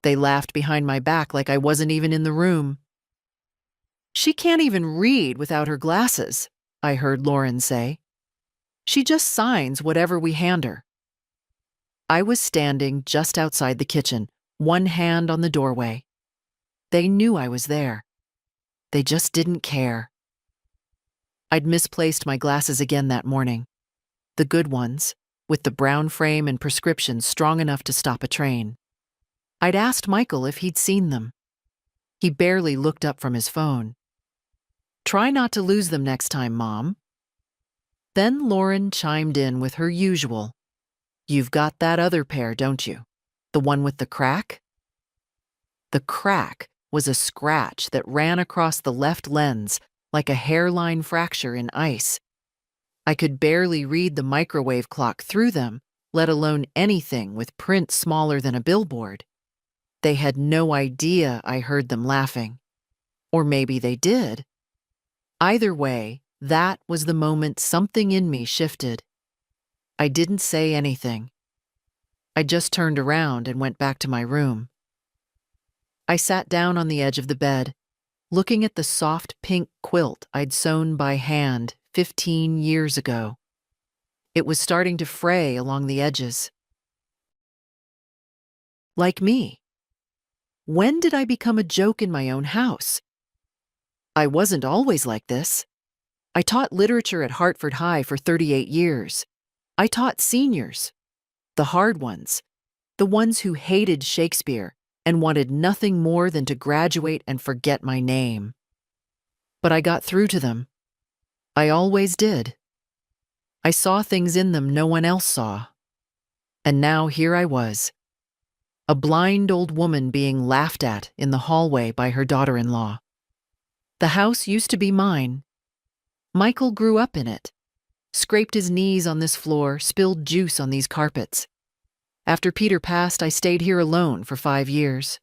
They laughed behind my back like I wasn't even in the room. "She can't even read without her glasses," I heard Lauren say. "She just signs whatever we hand her." I was standing just outside the kitchen, one hand on the doorway. They knew I was there. They just didn't care. I'd misplaced my glasses again that morning. The good ones, with the brown frame and prescription strong enough to stop a train. I'd asked Michael if he'd seen them. He barely looked up from his phone. "Try not to lose them next time, Mom." Then Lauren chimed in with her usual, "You've got that other pair, don't you? The one with the crack?" The crack was a scratch that ran across the left lens like a hairline fracture in ice. I could barely read the microwave clock through them, let alone anything with print smaller than a billboard. They had no idea I heard them laughing. Or maybe they did. Either way, that was the moment something in me shifted. I didn't say anything. I just turned around and went back to my room. I sat down on the edge of the bed, looking at the soft pink quilt I'd sewn by hand 15 years ago. It was starting to fray along the edges. Like me. When did I become a joke in my own house? I wasn't always like this. I taught literature at Hartford High for 38 years. I taught seniors, the hard ones, the ones who hated Shakespeare and wanted nothing more than to graduate and forget my name. But I got through to them. I always did. I saw things in them no one else saw. And now here I was, a blind old woman being laughed at in the hallway by her daughter-in-law. The house used to be mine. Michael grew up in it, scraped his knees on this floor, spilled juice on these carpets. After Peter passed, I stayed here alone for 5 years.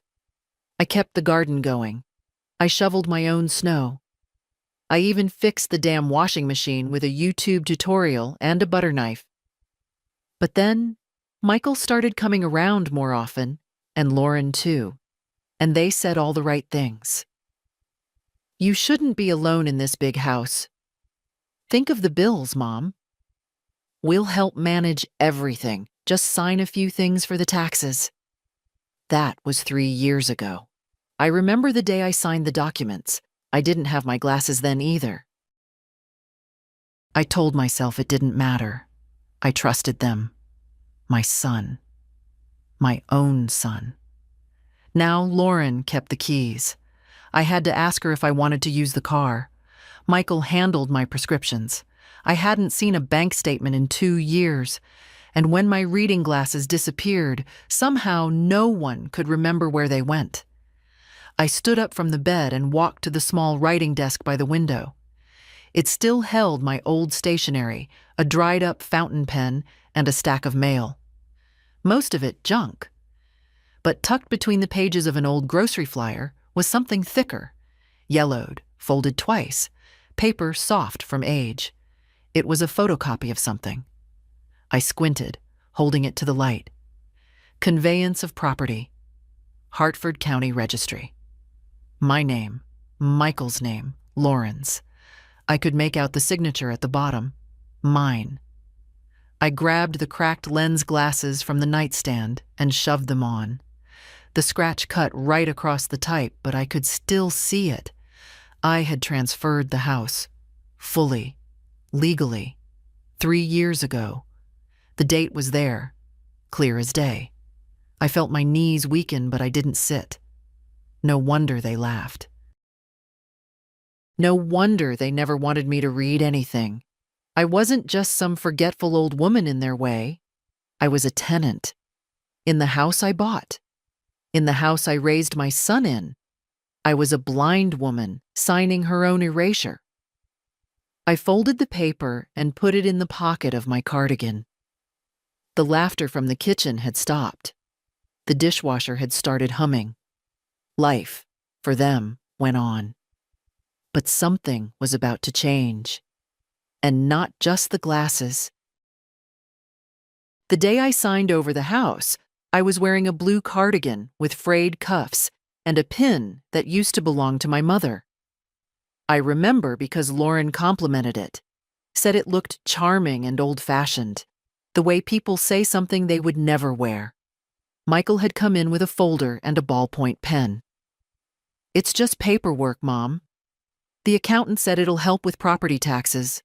I kept the garden going. I shoveled my own snow. I even fixed the damn washing machine with a YouTube tutorial and a butter knife. But then, Michael started coming around more often, and Lauren too, and they said all the right things. "You shouldn't be alone in this big house. Think of the bills, Mom. We'll help manage everything. Just sign a few things for the taxes." That was 3 years ago. I remember the day I signed the documents. I didn't have my glasses then either. I told myself it didn't matter. I trusted them. My son. My own son. Now Lauren kept the keys. I had to ask her if I wanted to use the car. Michael handled my prescriptions. I hadn't seen a bank statement in 2 years. And when my reading glasses disappeared, somehow no one could remember where they went. I stood up from the bed and walked to the small writing desk by the window. It still held my old stationery, a dried-up fountain pen, and a stack of mail. Most of it junk. But tucked between the pages of an old grocery flyer was something thicker, yellowed, folded twice, paper soft from age. It was a photocopy of something. I squinted, holding it to the light. Conveyance of property. Hartford County Registry. My name, Michael's name, Lauren's. I could make out the signature at the bottom. Mine. I grabbed the cracked lens glasses from the nightstand and shoved them on. The scratch cut right across the type, but I could still see it. I had transferred the house. Fully. Legally. 3 years ago. The date was there. Clear as day. I felt my knees weaken, but I didn't sit. No wonder they laughed. No wonder they never wanted me to read anything. I wasn't just some forgetful old woman in their way. I was a tenant. In the house I bought. In the house I raised my son in. I was a blind woman signing her own erasure. I folded the paper and put it in the pocket of my cardigan. The laughter from the kitchen had stopped. The dishwasher had started humming. Life, for them, went on. But something was about to change. And not just the glasses. The day I signed over the house, I was wearing a blue cardigan with frayed cuffs and a pin that used to belong to my mother. I remember because Lauren complimented it, said it looked charming and old-fashioned, the way people say something they would never wear. Michael had come in with a folder and a ballpoint pen. "It's just paperwork, Mom. The accountant said it'll help with property taxes."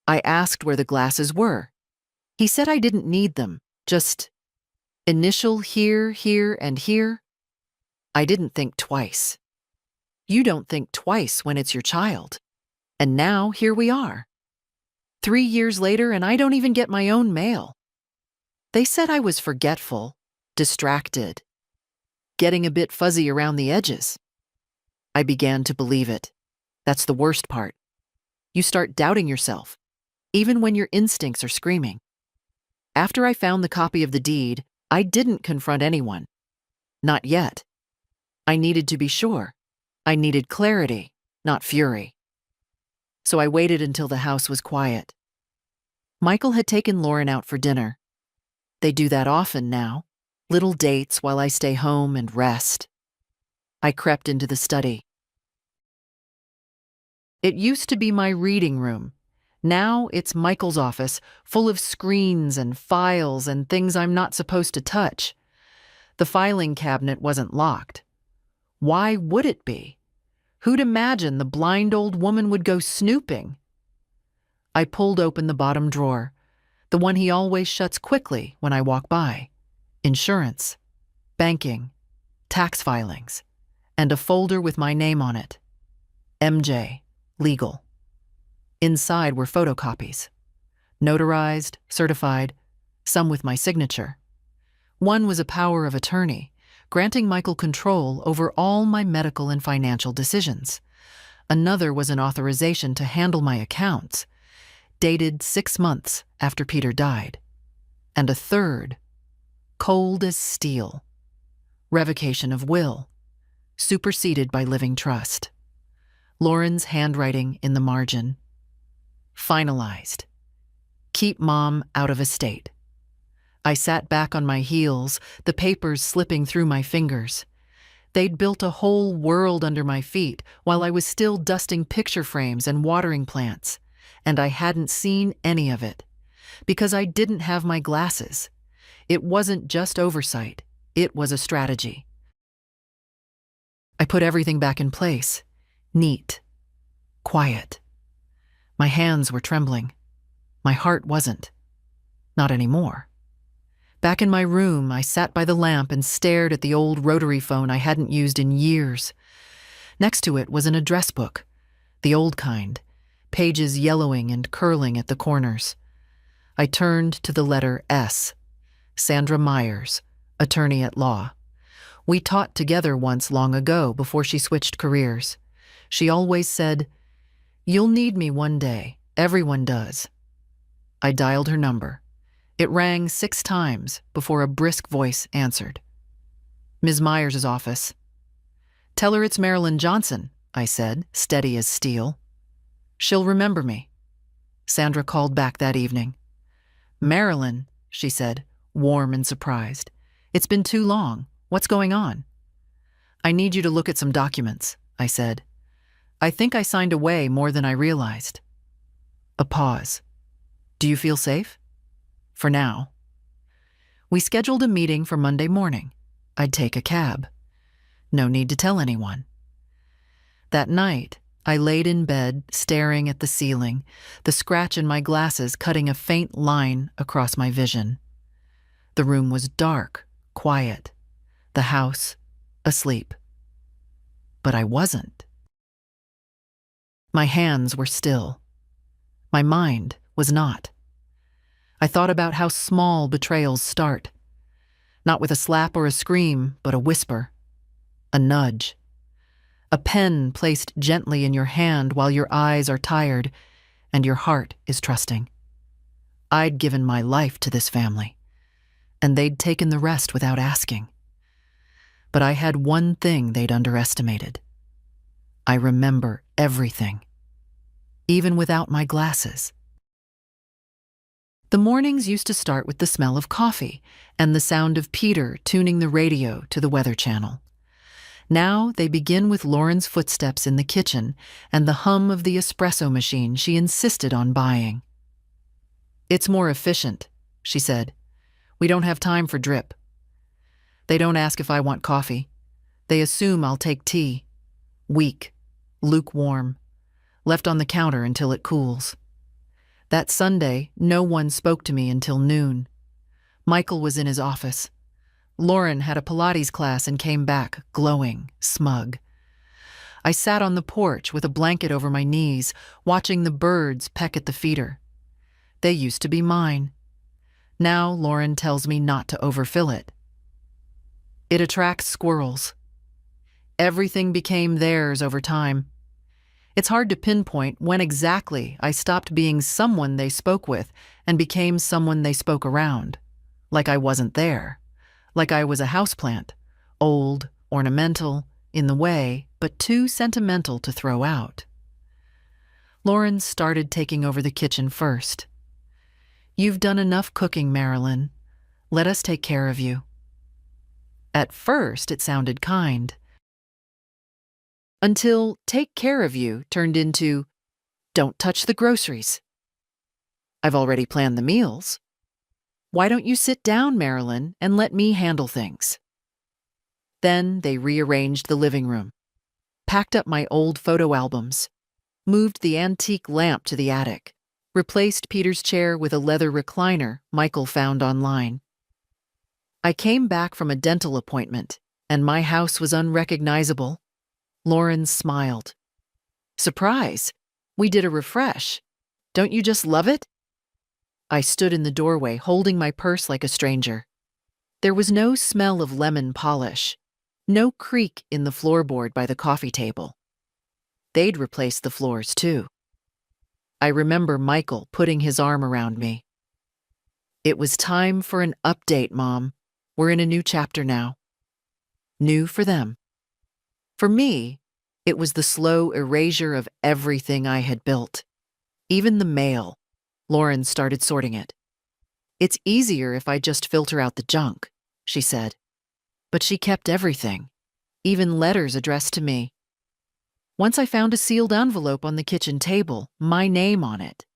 I asked where the glasses were. He said I didn't need them, just initial here, here, and here. I didn't think twice. You don't think twice when it's your child. And now here we are. 3 years later, and I don't even get my own mail. They said I was forgetful, distracted, getting a bit fuzzy around the edges. I began to believe it. That's the worst part. You start doubting yourself, even when your instincts are screaming. After I found the copy of the deed, I didn't confront anyone. Not yet. I needed to be sure. I needed clarity, not fury. So I waited until the house was quiet. Michael had taken Lauren out for dinner. They do that often now, little dates while I stay home and rest. I crept into the study. It used to be my reading room. Now it's Michael's office, full of screens and files and things I'm not supposed to touch. The filing cabinet wasn't locked. Why would it be? Who'd imagine the blind old woman would go snooping? I pulled open the bottom drawer, the one he always shuts quickly when I walk by. Insurance, banking, tax filings, and a folder with my name on it. MJ, legal. Inside were photocopies. Notarized, certified, some with my signature. One was a power of attorney, granting Michael control over all my medical and financial decisions. Another was an authorization to handle my accounts, dated 6 months after Peter died. And a third, cold as steel, revocation of will, superseded by living trust. Lauren's handwriting in the margin. Finalized. Keep Mom out of estate. I sat back on my heels, the papers slipping through my fingers. They'd built a whole world under my feet while I was still dusting picture frames and watering plants, and I hadn't seen any of it, because I didn't have my glasses. It wasn't just oversight, it was a strategy. I put everything back in place, neat, quiet. My hands were trembling. My heart wasn't. Not anymore. Back in my room, I sat by the lamp and stared at the old rotary phone I hadn't used in years. Next to it was an address book, the old kind, pages yellowing and curling at the corners. I turned to the letter S. Sandra Myers, attorney at law. We taught together once long ago before she switched careers. She always said, "You'll need me one day. Everyone does." I dialed her number. It rang 6 times before a brisk voice answered. "Ms. Myers' office." "Tell her it's Marilyn Johnson," I said, steady as steel. "She'll remember me." Sandra called back that evening. "Marilyn," she said, warm and surprised. "It's been too long. What's going on?" "I need you to look at some documents," I said. "I think I signed away more than I realized." A pause. "Do you feel safe?" "For now." We scheduled a meeting for Monday morning. I'd take a cab. No need to tell anyone. That night, I laid in bed, staring at the ceiling, the scratch in my glasses cutting a faint line across my vision. The room was dark, quiet. The house, asleep. But I wasn't. My hands were still. My mind was not. I thought about how small betrayals start. Not with a slap or a scream, but a whisper. A nudge. A pen placed gently in your hand while your eyes are tired and your heart is trusting. I'd given my life to this family, and they'd taken the rest without asking. But I had one thing they'd underestimated. I remember everything, even without my glasses. The mornings used to start with the smell of coffee and the sound of Peter tuning the radio to the Weather Channel. Now they begin with Lauren's footsteps in the kitchen and the hum of the espresso machine she insisted on buying. "It's more efficient," she said. "We don't have time for drip." They don't ask if I want coffee. They assume I'll take tea. Weak, lukewarm, left on the counter until it cools. That Sunday, no one spoke to me until noon. Michael was in his office. Lauren had a Pilates class and came back, glowing, smug. I sat on the porch with a blanket over my knees, watching the birds peck at the feeder. They used to be mine. Now Lauren tells me not to overfill it. It attracts squirrels. Everything became theirs over time. It's hard to pinpoint when exactly I stopped being someone they spoke with and became someone they spoke around. Like I wasn't there. Like I was a houseplant, old, ornamental, in the way, but too sentimental to throw out. Lauren started taking over the kitchen first. "You've done enough cooking, Marilyn. Let us take care of you." At first, it sounded kind. Until "take care of you" turned into "don't touch the groceries." "I've already planned the meals. Why don't you sit down, Marilyn, and let me handle things?" Then they rearranged the living room, packed up my old photo albums, moved the antique lamp to the attic, replaced Peter's chair with a leather recliner Michael found online. I came back from a dental appointment, and my house was unrecognizable. Lauren smiled. "Surprise! We did a refresh. Don't you just love it?" I stood in the doorway, holding my purse like a stranger. There was no smell of lemon polish, no creak in the floorboard by the coffee table. They'd replaced the floors, too. I remember Michael putting his arm around me. "It was time for an update, Mom. We're in a new chapter now." New for them. For me, it was the slow erasure of everything I had built. Even the mail. Lauren started sorting it. "It's easier if I just filter out the junk," she said. But she kept everything, even letters addressed to me. Once I found a sealed envelope on the kitchen table, my name on it.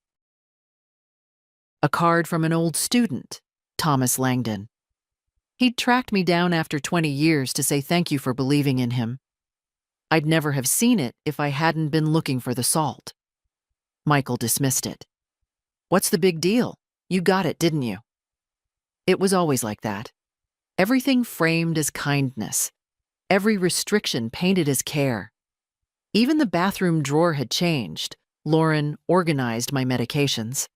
A card from an old student, Thomas Langdon. He'd tracked me down after 20 years to say thank you for believing in him. I'd never have seen it if I hadn't been looking for the salt. Michael dismissed it. "What's the big deal? You got it, didn't you?" It was always like that. Everything framed as kindness. Every restriction painted as care. Even the bathroom drawer had changed. Lauren organized my medications.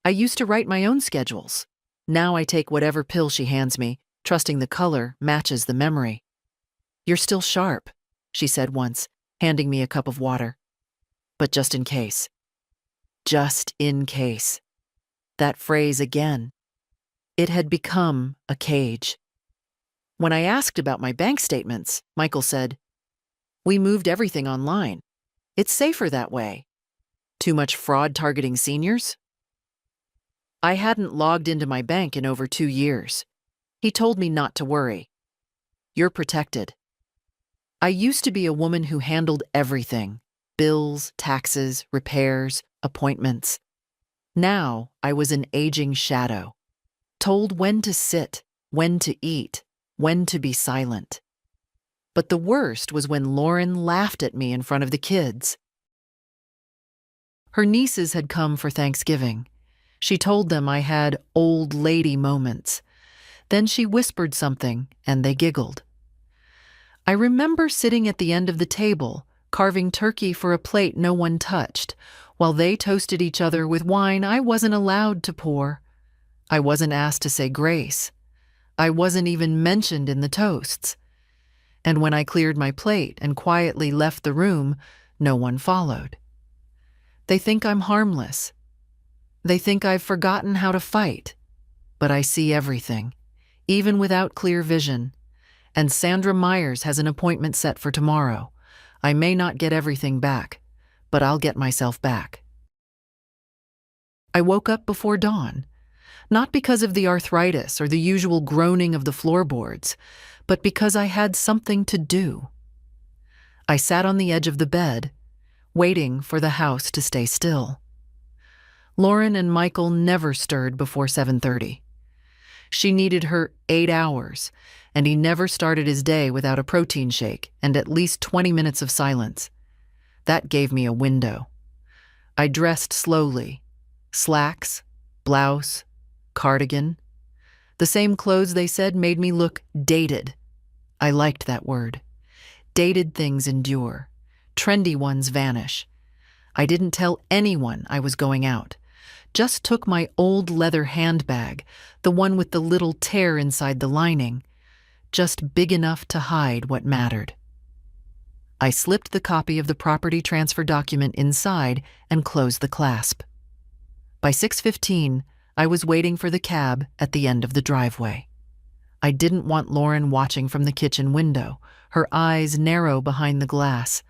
I used to write my own schedules. Now I take whatever pill she hands me, trusting the color matches the memory. "You're still sharp," she said once, handing me a cup of water. "But just in case." Just in case. That phrase again. It had become a cage. When I asked about my bank statements, Michael said, "We moved everything online. It's safer that way." Too much fraud targeting seniors? I hadn't logged into my bank in over 2 years. He told me not to worry. "You're protected." I used to be a woman who handled everything. Bills, taxes, repairs, appointments. Now I was an aging shadow, told when to sit, when to eat, when to be silent. But the worst was when Lauren laughed at me in front of the kids. Her nieces had come for Thanksgiving. She told them I had old lady moments. Then she whispered something, and they giggled. I remember sitting at the end of the table, carving turkey for a plate no one touched, while they toasted each other with wine I wasn't allowed to pour. I wasn't asked to say grace. I wasn't even mentioned in the toasts. And when I cleared my plate and quietly left the room, no one followed. They think I'm harmless. They think I've forgotten how to fight. But I see everything, even without clear vision. And Sandra Myers has an appointment set for tomorrow. I may not get everything back, but I'll get myself back. I woke up before dawn. Not because of the arthritis or the usual groaning of the floorboards, but because I had something to do. I sat on the edge of the bed, waiting for the house to stay still. Lauren and Michael never stirred before 7:30. She needed her 8 hours, and he never started his day without a protein shake and at least 20 minutes of silence. That gave me a window. I dressed slowly. Slacks, blouse, cardigan. The same clothes they said made me look dated. I liked that word. Dated things endure. Trendy ones vanish. I didn't tell anyone I was going out. Just took my old leather handbag, the one with the little tear inside the lining, just big enough to hide what mattered. I slipped the copy of the property transfer document inside and closed the clasp. By 6:15, I was waiting for the cab at the end of the driveway. I didn't want Lauren watching from the kitchen window, her eyes narrow behind the glass,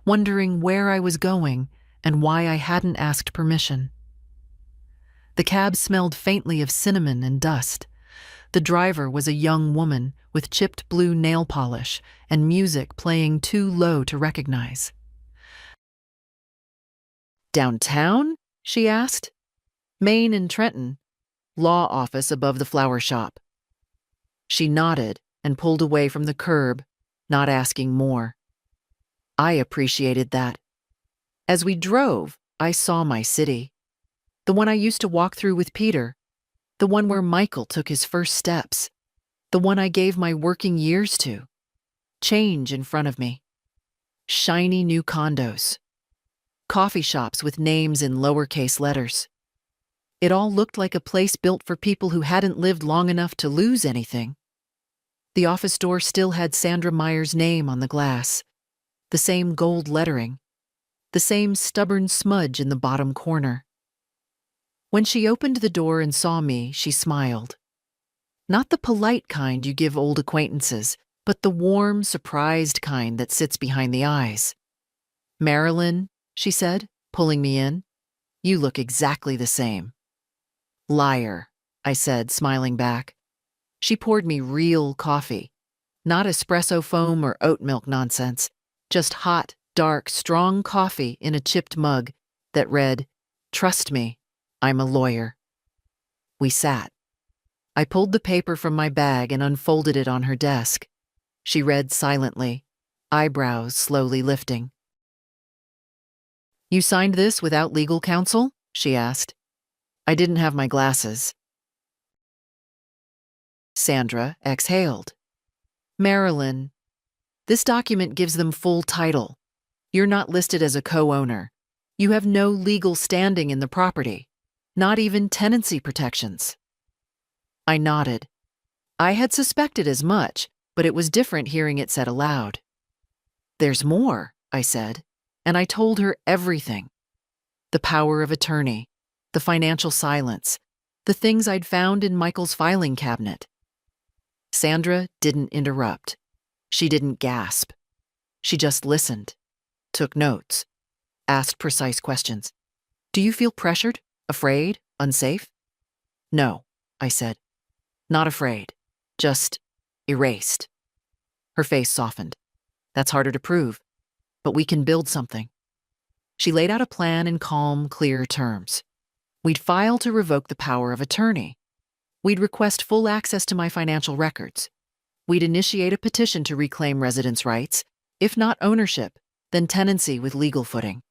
wondering where I was going and why I hadn't asked permission. The cab smelled faintly of cinnamon and dust. The driver was a young woman with chipped blue nail polish and music playing too low to recognize. "Downtown?" she asked. "Main and Trenton. Law office above the flower shop." She nodded and pulled away from the curb, not asking more. I appreciated that. As we drove, I saw my city. The one I used to walk through with Peter. The one where Michael took his first steps. The one I gave my working years to. Change in front of me. Shiny new condos. Coffee shops with names in lowercase letters. It all looked like a place built for people who hadn't lived long enough to lose anything. The office door still had Sandra Meyer's name on the glass. The same gold lettering. The same stubborn smudge in the bottom corner. When she opened the door and saw me, she smiled. Not the polite kind you give old acquaintances, but the warm, surprised kind that sits behind the eyes. "Marilyn," she said, pulling me in, "you look exactly the same." "Liar," I said, smiling back. She poured me real coffee. Not espresso foam or oat milk nonsense. Just hot, dark, strong coffee in a chipped mug that read, "Trust me, I'm a lawyer." We sat. I pulled the paper from my bag and unfolded it on her desk. She read silently, eyebrows slowly lifting. "You signed this without legal counsel?" she asked. I didn't have my glasses. Sandra exhaled. "Marilyn, this document gives them full title. You're not listed as a co-owner. You have no legal standing in the property, not even tenancy protections." I nodded. I had suspected as much, but it was different hearing it said aloud. "There's more," I said, and I told her everything. The power of attorney, the financial silence, the things I'd found in Michael's filing cabinet. Sandra didn't interrupt. She didn't gasp. She just listened, took notes, asked precise questions. "Do you feel pressured, afraid, unsafe?" "No," I said. "Not afraid, just erased." Her face softened. "That's harder to prove, but we can build something." She laid out a plan in calm, clear terms. We'd file to revoke the power of attorney. We'd request full access to my financial records. We'd initiate a petition to reclaim residents' rights, if not ownership, then tenancy with legal footing.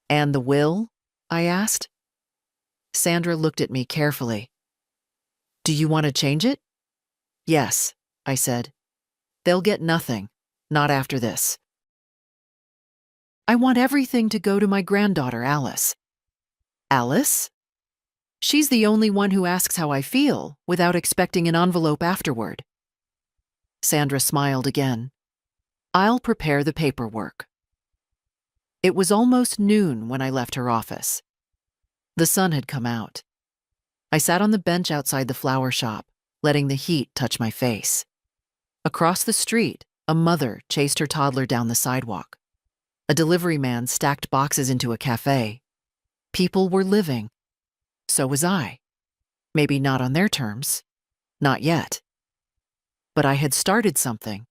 "And the will?" I asked. Sandra looked at me carefully. "Do you want to change it?" "Yes," I said. "They'll get nothing, not after this. I want everything to go to my granddaughter, Alice." "Alice?" "She's the only one who asks how I feel without expecting an envelope afterward." Sandra smiled again. "I'll prepare the paperwork." It was almost noon when I left her office. The sun had come out. I sat on the bench outside the flower shop, letting the heat touch my face. Across the street, a mother chased her toddler down the sidewalk. A delivery man stacked boxes into a cafe. People were living. So was I. Maybe not on their terms. Not yet. But I had started something.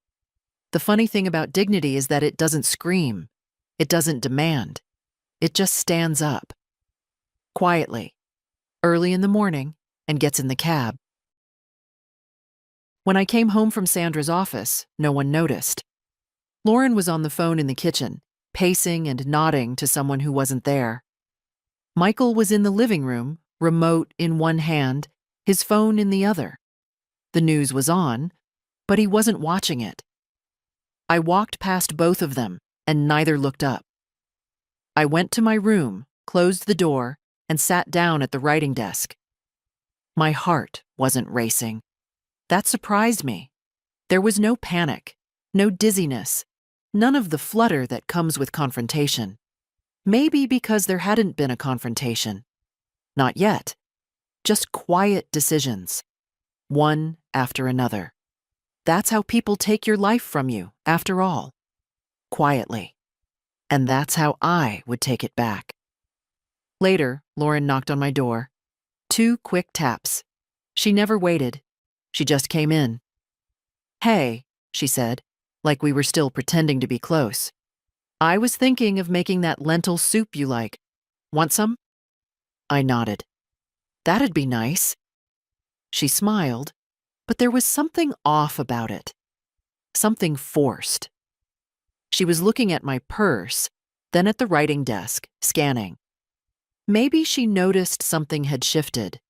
The funny thing about dignity is that it doesn't scream. It doesn't demand. It just stands up. Quietly. Early in the morning, and gets in the cab. When I came home from Sandra's office, no one noticed. Lauren was on the phone in the kitchen, pacing and nodding to someone who wasn't there. Michael was in the living room, remote in one hand, his phone in the other. The news was on, but he wasn't watching it. I walked past both of them, and neither looked up. I went to my room, closed the door, and sat down at the writing desk. My heart wasn't racing. That surprised me. There was no panic, no dizziness, none of the flutter that comes with confrontation. Maybe because there hadn't been a confrontation. Not yet. Just quiet decisions. One after another. That's how people take your life from you, after all. Quietly. And that's how I would take it back. Later, Lauren knocked on my door. 2 quick taps. She never waited. She just came in. "Hey," she said, like we were still pretending to be close. "I was thinking of making that lentil soup you like. Want some?" I nodded. "That'd be nice." She smiled, but there was something off about it. Something forced. She was looking at my purse, then at the writing desk, scanning. Maybe she noticed something had shifted.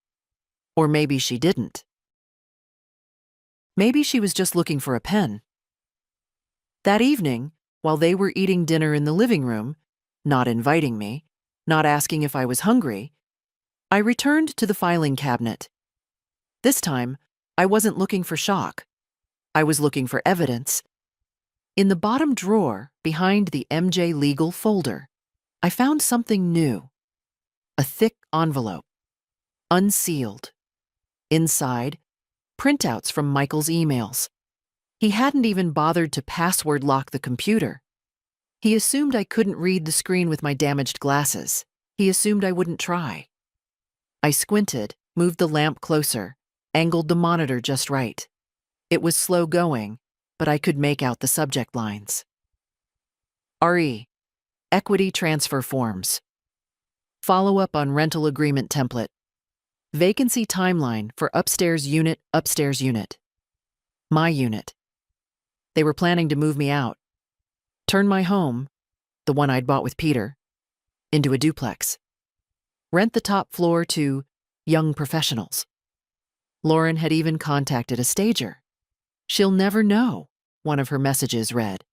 Or maybe she didn't. Maybe she was just looking for a pen. That evening, while they were eating dinner in the living room, not inviting me, not asking if I was hungry, I returned to the filing cabinet. This time, I wasn't looking for shock. I was looking for evidence. In the bottom drawer, behind the MJ Legal folder, I found something new. A thick envelope. Unsealed. Inside, printouts from Michael's emails. He hadn't even bothered to password lock the computer. He assumed I couldn't read the screen with my damaged glasses. He assumed I wouldn't try. I squinted, moved the lamp closer, angled the monitor just right. It was slow going, but I could make out the subject lines. RE. Equity transfer forms. Follow-up on rental agreement template. Vacancy timeline for upstairs unit. My unit. They were planning to move me out. Turn my home, the one I'd bought with Peter, into a duplex. Rent the top floor to young professionals. Lauren had even contacted a stager. "She'll never know," one of her messages read.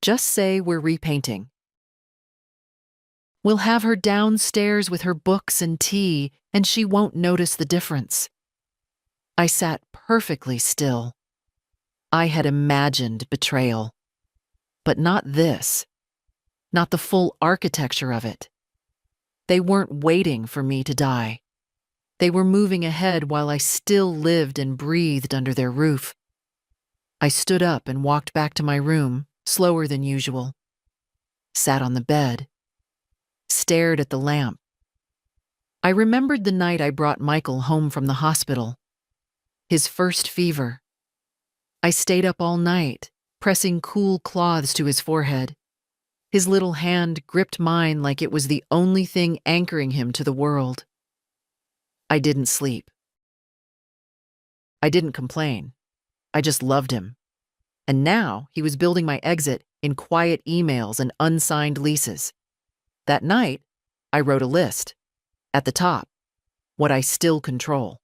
"Just say we're repainting. We'll have her downstairs with her books and tea, and she won't notice the difference." I sat perfectly still. I had imagined betrayal. But not this. Not the full architecture of it. They weren't waiting for me to die. They were moving ahead while I still lived and breathed under their roof. I stood up and walked back to my room, slower than usual. Sat on the bed. Stared at the lamp. I remembered the night I brought Michael home from the hospital. His first fever. I stayed up all night, pressing cool cloths to his forehead. His little hand gripped mine like it was the only thing anchoring him to the world. I didn't sleep. I didn't complain. I just loved him. And now he was building my exit in quiet emails and unsigned leases. That night, I wrote a list. At the top, what I still control.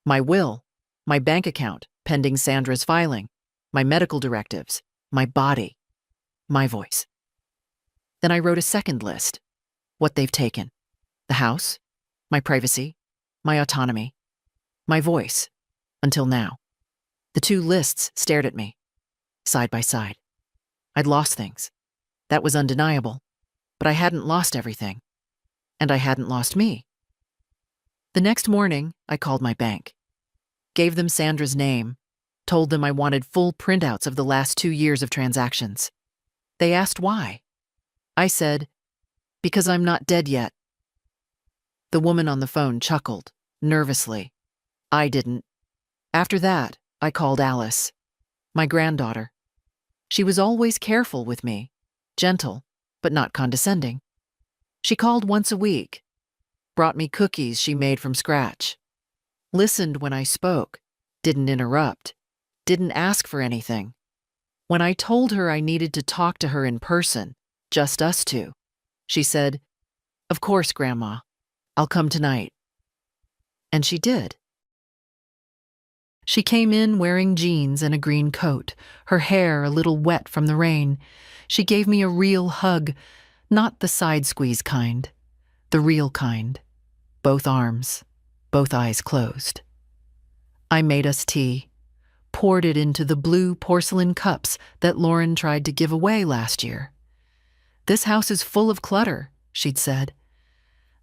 My will, my bank account, pending Sandra's filing, my medical directives, my body, my voice. Then I wrote a second list. What they've taken. The house, my privacy, my autonomy, my voice, until now. The 2 lists stared at me, side by side. I'd lost things. That was undeniable. But I hadn't lost everything. And I hadn't lost me. The next morning, I called my bank. Gave them Sandra's name. Told them I wanted full printouts of the last 2 years of transactions. They asked why. I said, "Because I'm not dead yet." The woman on the phone chuckled. nervously. I didn't. After that, I called Alice, my granddaughter. She was always careful with me, gentle, but not condescending. She called once a week, brought me cookies she made from scratch, listened when I spoke, didn't interrupt, didn't ask for anything. When I told her I needed to talk to her in person, just us two, she said, "Of course, Grandma. I'll come tonight." And she did. She came in wearing jeans and a green coat, her hair a little wet from the rain. She gave me a real hug, not the side squeeze kind, the real kind. Both arms, both eyes closed. I made us tea, poured it into the blue porcelain cups that Lauren tried to give away last year. "This house is full of clutter," she'd said.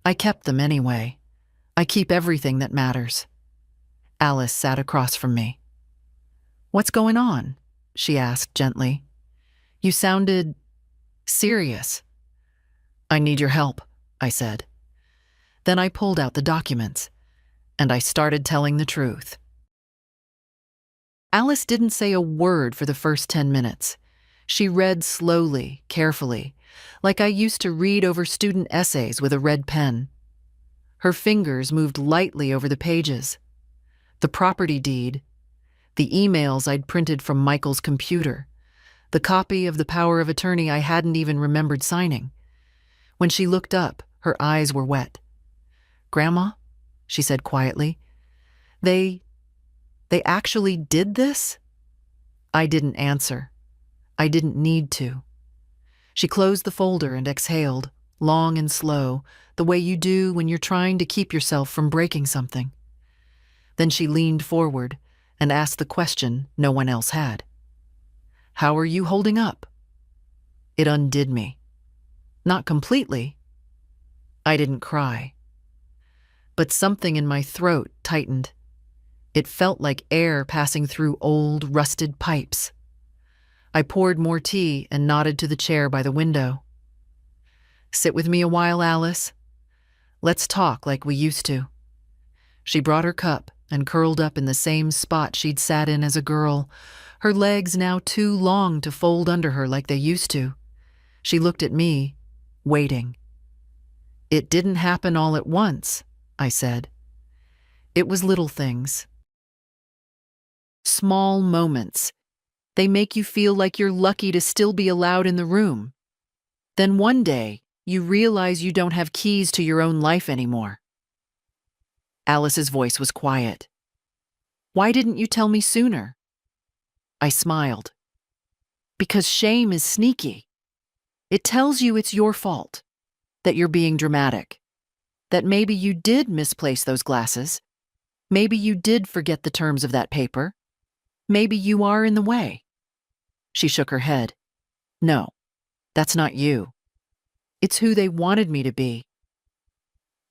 I kept them anyway. I keep everything that matters. Alice sat across from me. "What's going on?" she asked gently. "You sounded serious." "I need your help," I said. Then I pulled out the documents, and I started telling the truth. Alice didn't say a word for the first 10 minutes. She read slowly, carefully, like I used to read over student essays with a red pen. Her fingers moved lightly over the pages. The property deed, the emails I'd printed from Michael's computer, the copy of the power of attorney I hadn't even remembered signing. When she looked up, her eyes were wet. "Grandma," she said quietly, They actually did this?" I didn't answer. I didn't need to. She closed the folder and exhaled, long and slow, the way you do when you're trying to keep yourself from breaking something. Then she leaned forward and asked the question no one else had. "How are you holding up?" It undid me. Not completely. I didn't cry. But something in my throat tightened. It felt like air passing through old, rusted pipes. I poured more tea and nodded to the chair by the window. "Sit with me a while, Alice. Let's talk like we used to." She brought her cup and curled up in the same spot she'd sat in as a girl, her legs now too long to fold under her like they used to. She looked at me, waiting. "It didn't happen all at once," I said. "It was little things. Small moments. They make you feel like you're lucky to still be allowed in the room. Then one day, you realize you don't have keys to your own life anymore." Alice's voice was quiet. "Why didn't you tell me sooner?" I smiled. "Because shame is sneaky. It tells you it's your fault, that you're being dramatic, that maybe you did misplace those glasses, maybe you did forget the terms of that paper, maybe you are in the way." She shook her head. "No, that's not you. It's who they wanted me to be."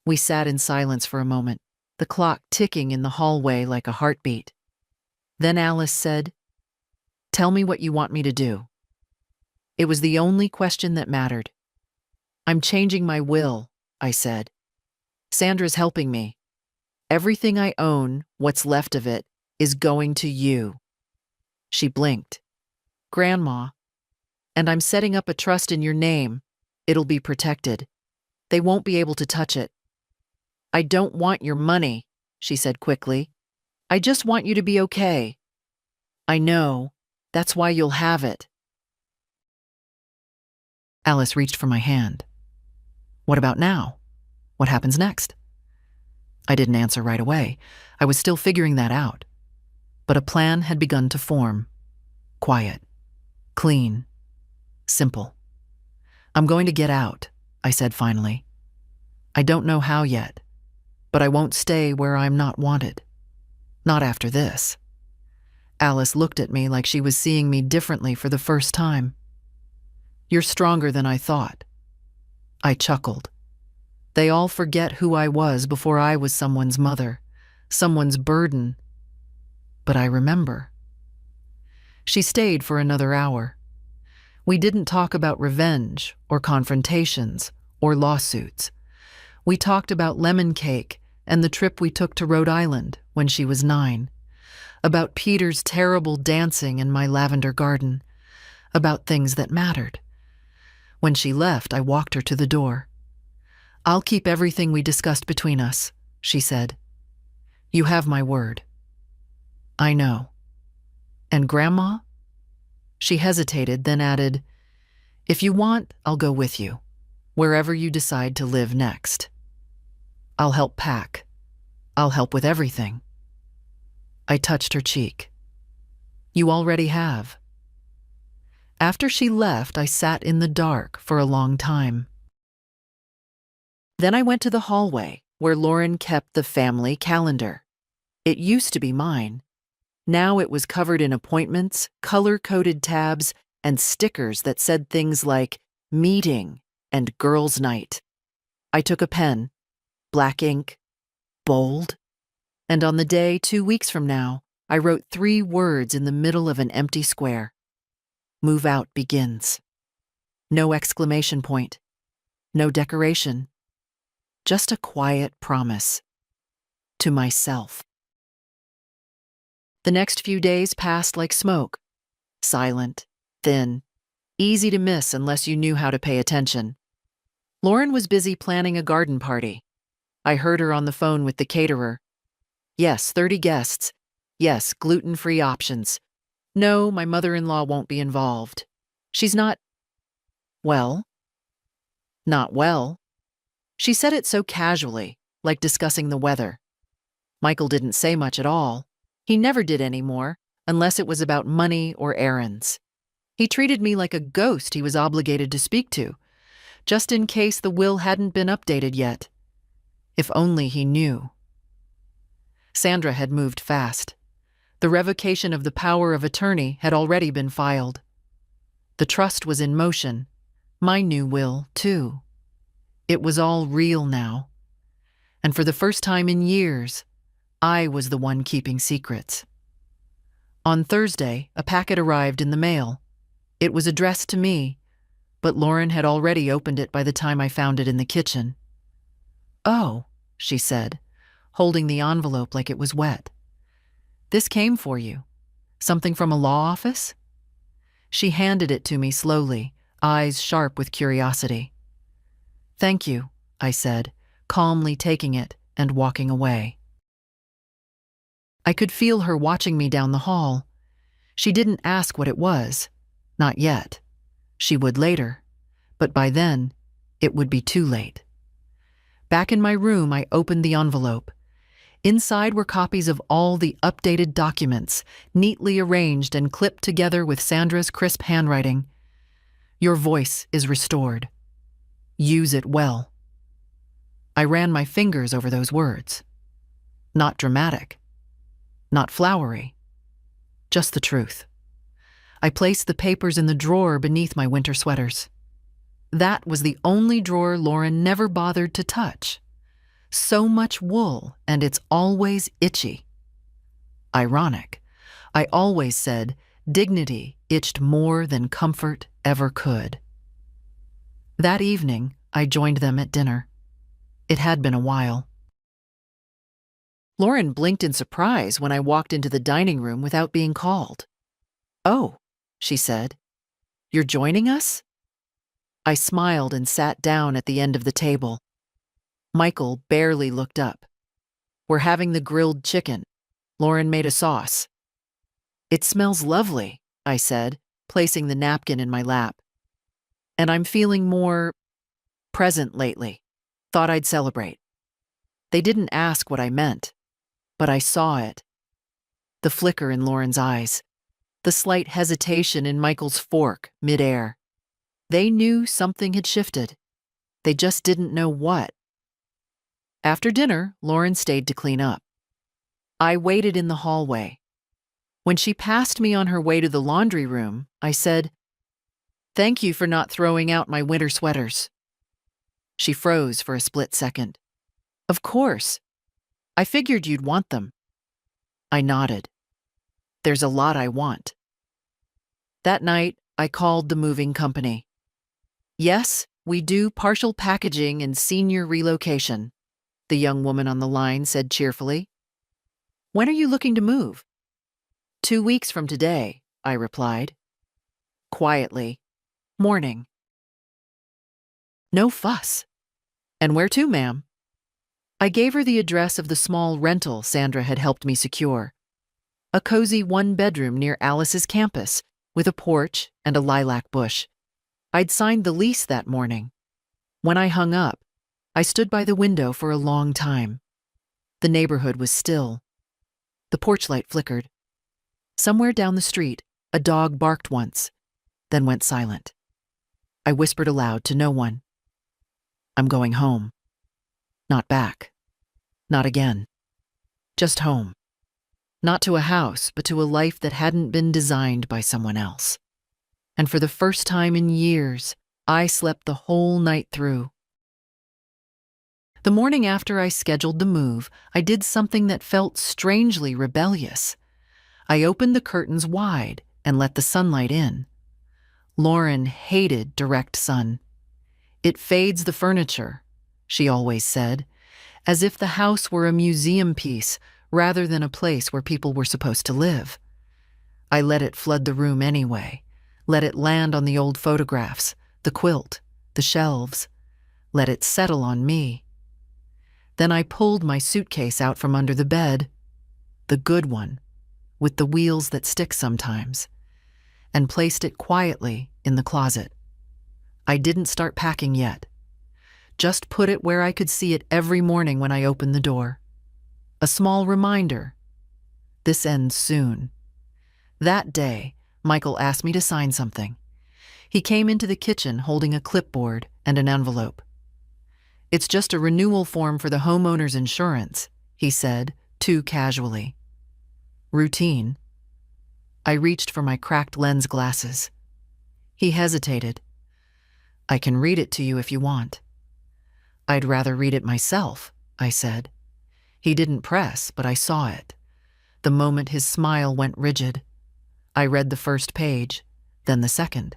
We sat in silence for a moment, the clock ticking in the hallway like a heartbeat. Then Alice said, "Tell me what you want me to do." It was the only question that mattered. "I'm changing my will," I said. "Sandra's helping me. Everything I own, what's left of it, is going to you." She blinked. "Grandma, and I'm setting up a trust in your name. It'll be protected. They won't be able to touch it." "I don't want your money," she said quickly. "I just want you to be okay." "I know. That's why you'll have it." Alice reached for my hand. "What about now? What happens next?" I didn't answer right away. I was still figuring that out. But a plan had begun to form. Quiet. Clean. Simple. "I'm going to get out," I said finally. "I don't know how yet, but I won't stay where I'm not wanted. Not after this." Alice looked at me like she was seeing me differently for the first time. "You're stronger than I thought." I chuckled. They all forget who I was before I was someone's mother, someone's burden. But I remember. She stayed for another hour. We didn't talk about revenge or confrontations or lawsuits. We talked about lemon cake and the trip we took to Rhode Island when she was 9, about Peter's terrible dancing in my lavender garden, about things that mattered. When she left, I walked her to the door. "I'll keep everything we discussed between us," she said. "You have my word." "I know." "And Grandma?" She hesitated, then added, "If you want, I'll go with you, wherever you decide to live next. I'll help pack. I'll help with everything." I touched her cheek. "You already have." After she left, I sat in the dark for a long time. Then I went to the hallway where Lauren kept the family calendar. It used to be mine. Now it was covered in appointments, color-coded tabs, and stickers that said things like meeting and girls' night. I took a pen, black ink, bold, and on the day 2 weeks from now, I wrote 3 words in the middle of an empty square. "Move out begins." No exclamation point, no decoration, just a quiet promise. To myself. The next few days passed like smoke. Silent, thin, easy to miss unless you knew how to pay attention. Lauren was busy planning a garden party. I heard her on the phone with the caterer. Yes, 30 guests. Yes, gluten-free options. No, my mother-in-law won't be involved. She's not, well, not well. She said it so casually, like discussing the weather. Michael didn't say much at all. He never did anymore, unless it was about money or errands. He treated me like a ghost he was obligated to speak to, just in case the will hadn't been updated yet. If only he knew. Sandra had moved fast. The revocation of the power of attorney had already been filed. The trust was in motion. My new will, too. It was all real now. And for the first time in years, I was the one keeping secrets. On Thursday, a packet arrived in the mail. It was addressed to me, but Lauren had already opened it by the time I found it in the kitchen. "Oh," she said, holding the envelope like it was wet. "This came for you. Something from a law office?" She handed it to me slowly, eyes sharp with curiosity. "Thank you," I said, calmly taking it and walking away. I could feel her watching me down the hall. She didn't ask what it was. Not yet. She would later. But by then, it would be too late. Back in my room, I opened the envelope. Inside were copies of all the updated documents, neatly arranged and clipped together with Sandra's crisp handwriting. "Your voice is restored. Use it well." I ran my fingers over those words. Not dramatic. Not flowery. Just the truth. I placed the papers in the drawer beneath my winter sweaters. That was the only drawer Lauren never bothered to touch. So much wool, and it's always itchy. Ironic. I always said dignity itched more than comfort ever could. That evening, I joined them at dinner. It had been a while. Lauren blinked in surprise when I walked into the dining room without being called. "Oh," she said, "you're joining us?" I smiled and sat down at the end of the table. Michael barely looked up. "We're having the grilled chicken. Lauren made a sauce." "It smells lovely," I said, placing the napkin in my lap. "And I'm feeling more present lately. Thought I'd celebrate." They didn't ask what I meant, but I saw it. The flicker in Lauren's eyes, the slight hesitation in Michael's fork midair. They knew something had shifted. They just didn't know what. After dinner, Lauren stayed to clean up. I waited in the hallway. When she passed me on her way to the laundry room, I said, "Thank you for not throwing out my winter sweaters." She froze for a split second. "Of course. I figured you'd want them." I nodded. "There's a lot I want." That night, I called the moving company. "Yes, we do partial packaging and senior relocation. the young woman on the line said cheerfully. When are you looking to move? 2 weeks from today, I replied. Quietly. Morning. No fuss. And where to, ma'am? I gave her the address of the small rental Sandra had helped me secure. A cozy one-bedroom near Alice's campus, with a porch and a lilac bush. I'd signed the lease that morning. When I hung up, I stood by the window for a long time. The neighborhood was still. The porch light flickered. Somewhere down the street, a dog barked once, then went silent. I whispered aloud to no one. I'm going home. Not back. Not again. Just home. Not to a house, but to a life that hadn't been designed by someone else. And for the first time in years, I slept the whole night through. The morning after I scheduled the move, I did something that felt strangely rebellious. I opened the curtains wide and let the sunlight in. Lauren hated direct sun. It fades the furniture, she always said, as if the house were a museum piece rather than a place where people were supposed to live. I let it flood the room anyway, let it land on the old photographs, the quilt, the shelves, let it settle on me. Then I pulled my suitcase out from under the bed, the good one, with the wheels that stick sometimes, and placed it quietly in the closet. I didn't start packing yet. Just put it where I could see it every morning when I opened the door. A small reminder. This ends soon. That day, Michael asked me to sign something. He came into the kitchen holding a clipboard and an envelope. It's just a renewal form for the homeowner's insurance, he said, too casually. Routine. I reached for my cracked lens glasses. He hesitated. I can read it to you if you want. I'd rather read it myself, I said. He didn't press, but I saw it. The moment his smile went rigid. I read the first page, then the second.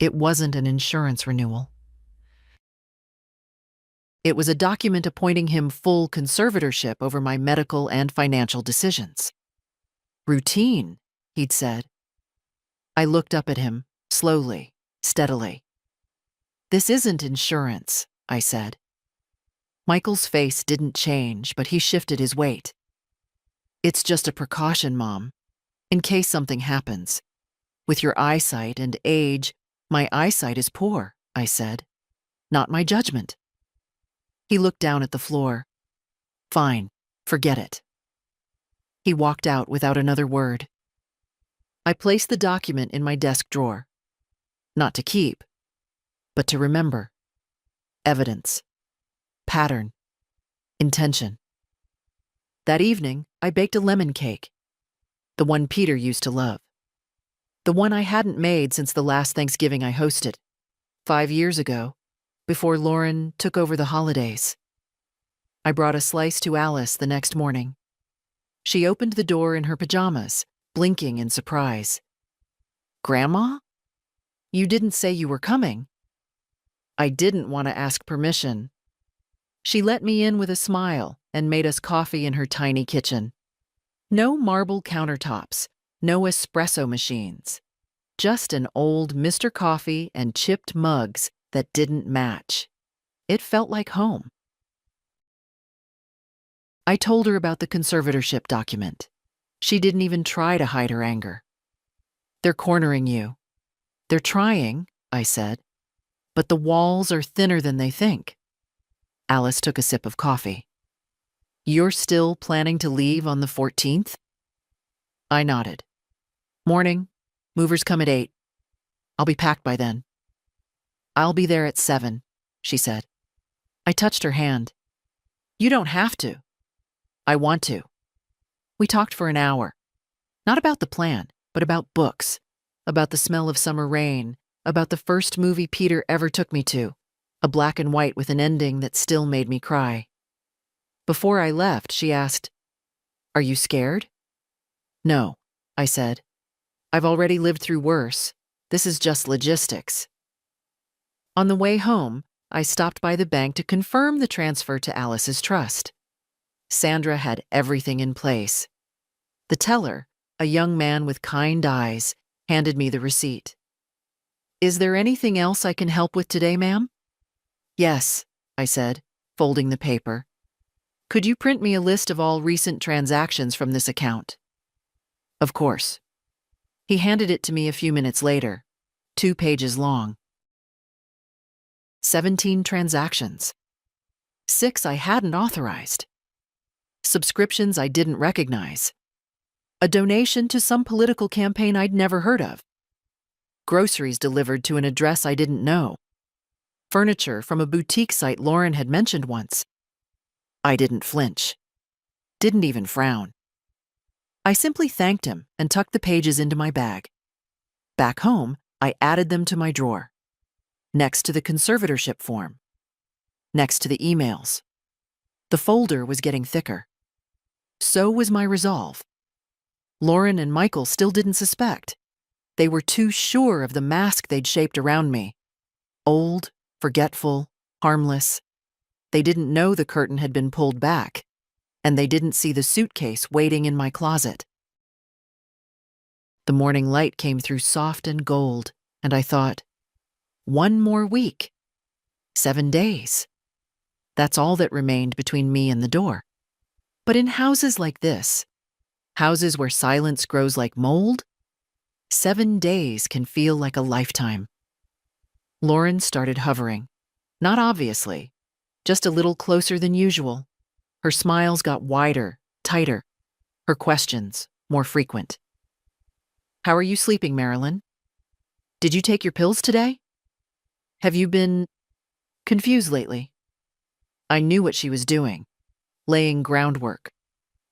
It wasn't an insurance renewal. It was a document appointing him full conservatorship over my medical and financial decisions. Routine, he'd said. I looked up at him, slowly, steadily. This isn't insurance, I said. Michael's face didn't change, but he shifted his weight. It's just a precaution, Mom, in case something happens. With your eyesight and age, my eyesight is poor, I said. Not my judgment. He looked down at the floor. Fine, forget it. He walked out without another word. I placed the document in my desk drawer. Not to keep, but to remember. Evidence. Pattern. Intention. That evening, I baked a lemon cake. The one Peter used to love. The one I hadn't made since the last Thanksgiving I hosted, 5 years ago, before Lauren took over the holidays. I brought a slice to Alice the next morning. She opened the door in her pajamas, blinking in surprise. Grandma? You didn't say you were coming. I didn't want to ask permission. She let me in with a smile and made us coffee in her tiny kitchen. No marble countertops, no espresso machines. Just an old Mr. Coffee and chipped mugs that didn't match. It felt like home. I told her about the conservatorship document. She didn't even try to hide her anger. They're cornering you. They're trying, I said, but the walls are thinner than they think. Alice took a sip of coffee. You're still planning to leave on the 14th? I nodded. Morning. Movers come at 8. I'll be packed by then. I'll be there at 7, she said. I touched her hand. You don't have to. I want to. We talked for an hour. Not about the plan, but about books, about the smell of summer rain, about the first movie Peter ever took me to, a black and white with an ending that still made me cry. Before I left, she asked, Are you scared? No, I said. I've already lived through worse. This is just logistics. On the way home, I stopped by the bank to confirm the transfer to Alice's trust. Sandra had everything in place. The teller, a young man with kind eyes, handed me the receipt. "Is there anything else I can help with today, ma'am?" "Yes," I said, folding the paper. "Could you print me a list of all recent transactions from this account?" "Of course." He handed it to me a few minutes later, 2 pages long. 17 transactions. 6 I hadn't authorized. Subscriptions I didn't recognize. A donation to some political campaign I'd never heard of. Groceries delivered to an address I didn't know. Furniture from a boutique site Lauren had mentioned once. I didn't flinch. Didn't even frown. I simply thanked him and tucked the pages into my bag. Back home, I added them to my drawer. Next to the conservatorship form. Next to the emails. The folder was getting thicker. So was my resolve. Lauren and Michael still didn't suspect. They were too sure of the mask they'd shaped around me. Old, forgetful, harmless. They didn't know the curtain had been pulled back, and they didn't see the suitcase waiting in my closet. The morning light came through soft and gold, and I thought, 1 more week. 7 days. That's all that remained between me and the door. But in houses like this, houses where silence grows like mold, 7 days can feel like a lifetime. Lauren started hovering. Not obviously, just a little closer than usual. Her smiles got wider, tighter. Her questions more frequent. "How are you sleeping, Marilyn? Did you take your pills today? Have you been confused lately?" I knew what she was doing, laying groundwork.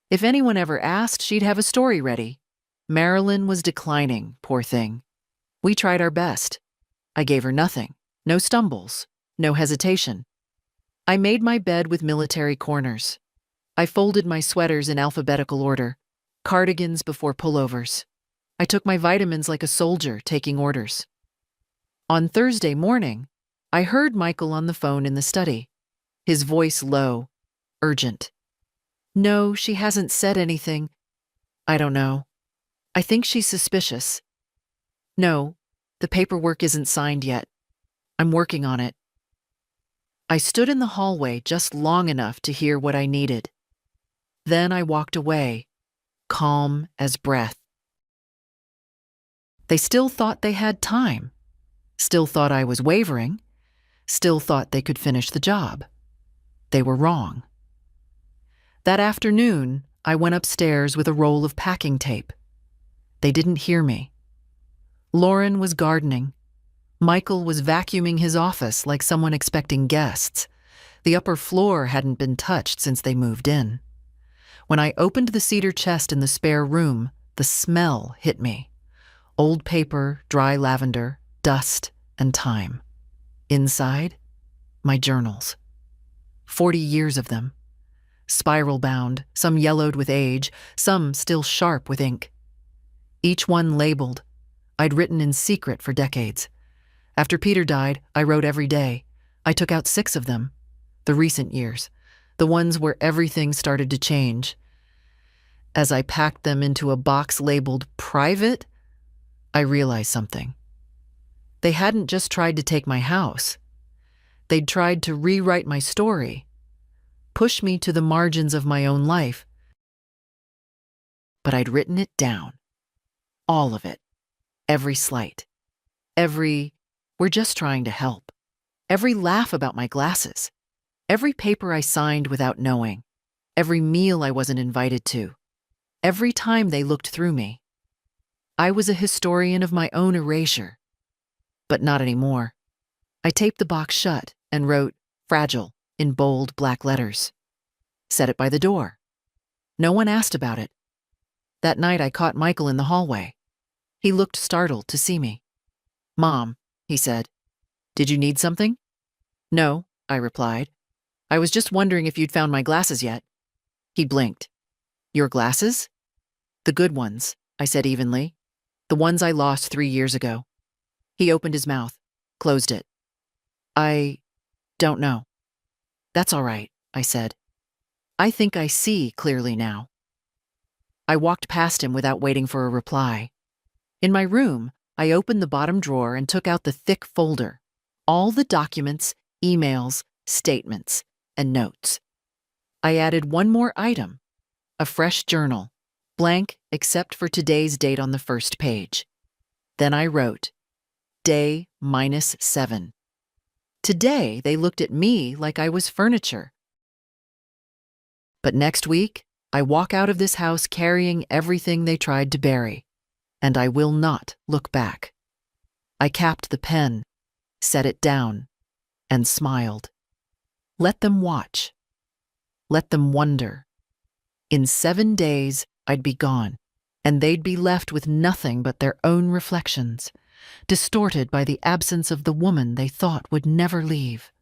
If anyone ever asked, she'd have a story ready. Marilyn was declining, poor thing. We tried our best. I gave her nothing, no stumbles, no hesitation. I made my bed with military corners. I folded my sweaters in alphabetical order, cardigans before pullovers. I took my vitamins like a soldier taking orders. On Thursday morning, I heard Michael on the phone in the study, his voice low, urgent. "No, she hasn't said anything. I don't know. I think she's suspicious. No, the paperwork isn't signed yet. I'm working on it." I stood in the hallway just long enough to hear what I needed. Then I walked away, calm as breath. They still thought they had time, still thought I was wavering, still thought they could finish the job. They were wrong. That afternoon, I went upstairs with a roll of packing tape. They didn't hear me. Lauren was gardening. Michael was vacuuming his office like someone expecting guests. The upper floor hadn't been touched since they moved in. When I opened the cedar chest in the spare room, the smell hit me. Old paper, dry lavender, dust, and time. Inside, my journals. 40 years of them. Spiral-bound, some yellowed with age, some still sharp with ink. Each one labeled. I'd written in secret for decades. After Peter died, I wrote every day. I took out 6 of them. The recent years. The ones where everything started to change. As I packed them into a box labeled private, I realized something. They hadn't just tried to take my house. They'd tried to rewrite my story, push me to the margins of my own life. But I'd written it down. All of it. Every slight. Every, "we're just trying to help." Every laugh about my glasses. Every paper I signed without knowing. Every meal I wasn't invited to. Every time they looked through me. I was a historian of my own erasure. But not anymore. I taped the box shut and wrote "Fragile" in bold black letters. Set it by the door. No one asked about it. That night I caught Michael in the hallway. He looked startled to see me. "Mom," he said, "did you need something?" "No," I replied. "I was just wondering if you'd found my glasses yet." He blinked. "Your glasses?" "The good ones," I said evenly. "The ones I lost 3 years ago." He opened his mouth, closed it. Don't know. That's all right, I said. I think I see clearly now. I walked past him without waiting for a reply. In my room, I opened the bottom drawer and took out the thick folder. All the documents, emails, statements, and notes. I added one more item, a fresh journal, blank except for today's date on the first page. Then I wrote, day -7. Today, they looked at me like I was furniture. But next week, I walk out of this house carrying everything they tried to bury, and I will not look back. I capped the pen, set it down, and smiled. Let them watch. Let them wonder. In 7 days, I'd be gone, and they'd be left with nothing but their own reflections, distorted by the absence of the woman they thought would never leave.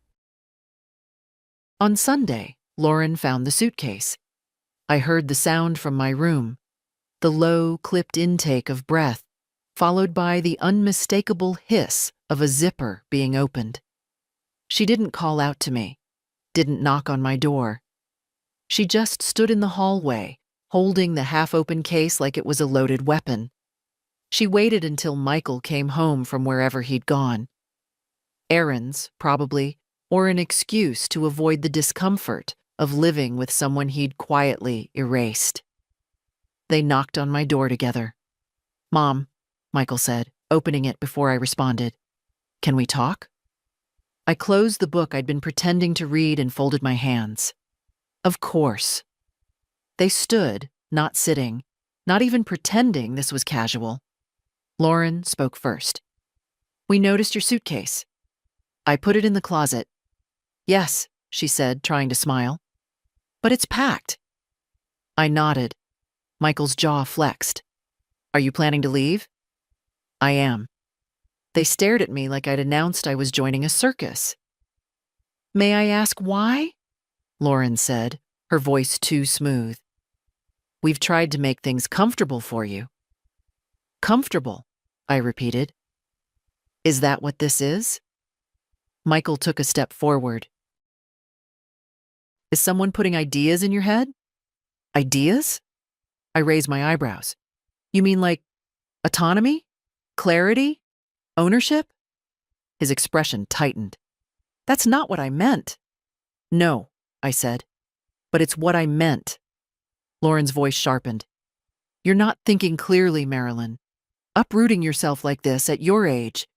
On Sunday, Lauren found the suitcase. I heard the sound from my room, the low, clipped intake of breath, followed by the unmistakable hiss of a zipper being opened. She didn't call out to me, didn't knock on my door. She just stood in the hallway, holding the half-open case like it was a loaded weapon. She waited until Michael came home from wherever he'd gone. Errands, probably, or an excuse to avoid the discomfort of living with someone he'd quietly erased. They knocked on my door together. "Mom," Michael said, opening it before I responded. "Can we talk?" I closed the book I'd been pretending to read and folded my hands. Of course. They stood, not sitting, not even pretending this was casual. Lauren spoke first. "We noticed your suitcase." "I put it in the closet." "Yes," she said, trying to smile. "But it's packed." I nodded. Michael's jaw flexed. "Are you planning to leave?" "I am." They stared at me like I'd announced I was joining a circus. "May I ask why?" Lauren said, her voice too smooth. "We've tried to make things comfortable for you." "Comfortable," I repeated. "Is that what this is?" Michael took a step forward. "Is someone putting ideas in your head?" "Ideas?" I raised my eyebrows. "You mean like autonomy? Clarity? Ownership?" His expression tightened. "That's not what I meant." "No," I said. "But it's what I meant." Lauren's voice sharpened. "You're not thinking clearly, Marilyn. Uprooting yourself like this at your age."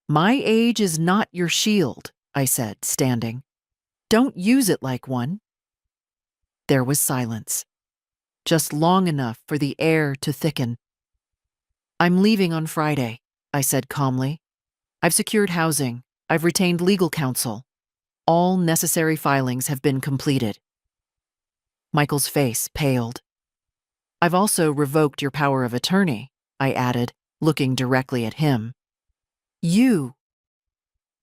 "My age is not your shield," I said, standing. "Don't use it like one." There was silence, just long enough for the air to thicken. "I'm leaving on Friday," I said calmly. "I've secured housing. I've retained legal counsel. All necessary filings have been completed." Michael's face paled. "I've also revoked your power of attorney," I added, looking directly at him. "You?"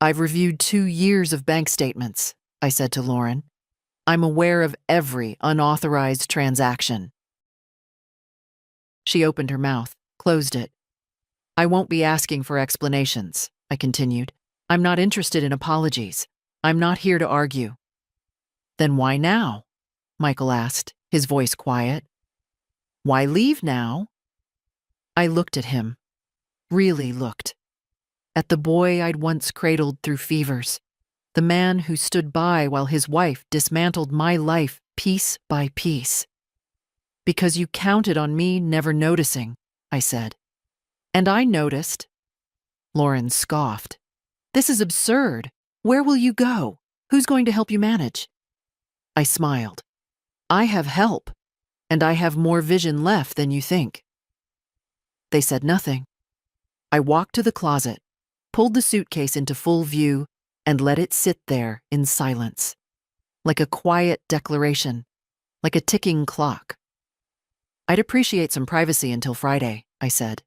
"I've reviewed 2 years of bank statements," I said to Lauren. "I'm aware of every unauthorized transaction." She opened her mouth, closed it. "I won't be asking for explanations," I continued. "I'm not interested in apologies. I'm not here to argue." "Then why now?" Michael asked, his voice quiet. "Why leave now?" I looked at him, really looked. At the boy I'd once cradled through fevers, the man who stood by while his wife dismantled my life piece by piece. "Because you counted on me never noticing," I said. "And I noticed." Lauren scoffed. "This is absurd. Where will you go? Who's going to help you manage?" I smiled. "I have help, and I have more vision left than you think." They said nothing. I walked to the closet, pulled the suitcase into full view, and let it sit there in silence, like a quiet declaration, like a ticking clock. "I'd appreciate some privacy until Friday," I said.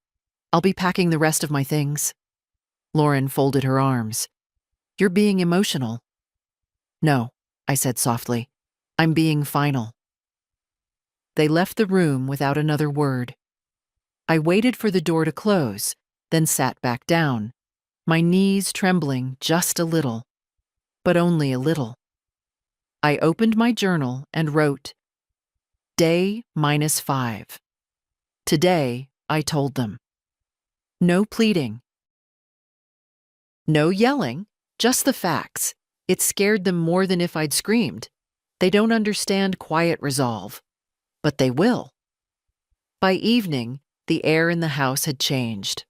"I'll be packing the rest of my things." Lauren folded her arms. "You're being emotional." "No," I said softly. "I'm being final." They left the room without another word. I waited for the door to close, then sat back down, my knees trembling just a little. but only a little. I opened my journal and wrote, Day -5. Today, I told them. No pleading. No yelling, just the facts. It scared them more than if I'd screamed. They don't understand quiet resolve, but they will. By evening, the air in the house had changed.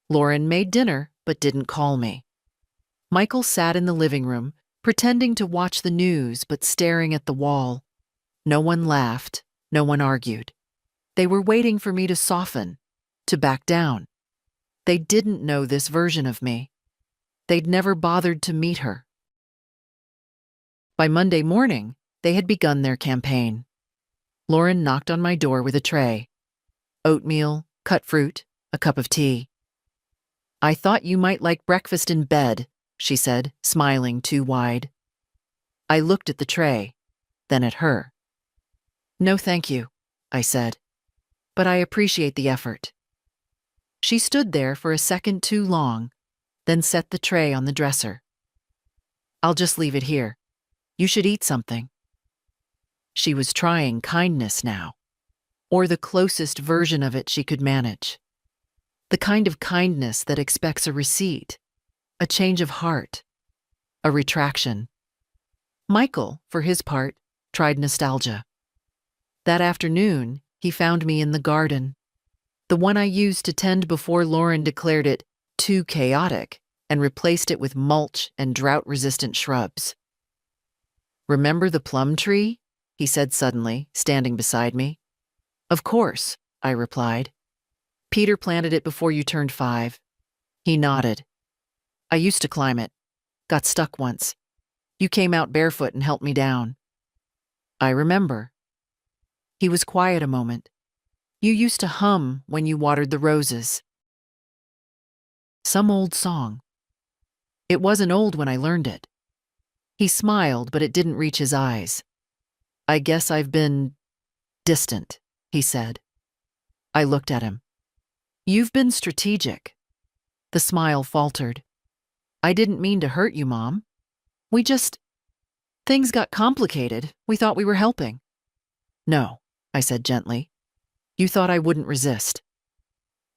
Lauren made dinner, but didn't call me. Michael sat in the living room, pretending to watch the news, but staring at the wall. No one laughed, no one argued. They were waiting for me to soften, to back down. They didn't know this version of me. They'd never bothered to meet her. By Monday morning, they had begun their campaign. Lauren knocked on my door with a tray. Oatmeal, cut fruit, a cup of tea. I thought you might like breakfast in bed, she said, smiling too wide. I looked at the tray, then at her. No, thank you, I said, but I appreciate the effort. She stood there for a second too long, then set the tray on the dresser. I'll just leave it here. You should eat something. She was trying kindness now, or the closest version of it she could manage. The kind of kindness that expects a receipt, a change of heart, a retraction. Michael, for his part, tried nostalgia. That afternoon, he found me in the garden, the one I used to tend before Lauren declared it too chaotic and replaced it with mulch and drought-resistant shrubs. Remember the plum tree? He said suddenly, standing beside me. Of course, I replied. Peter planted it before you turned 5. He nodded. I used to climb it. Got stuck once. You came out barefoot and helped me down. I remember. He was quiet a moment. You used to hum when you watered the roses. Some old song. It wasn't old when I learned it. He smiled, but it didn't reach his eyes. I guess I've been distant, he said. I looked at him. You've been strategic. The smile faltered. I didn't mean to hurt you, Mom. Things got complicated. We thought we were helping. No, I said gently. You thought I wouldn't resist.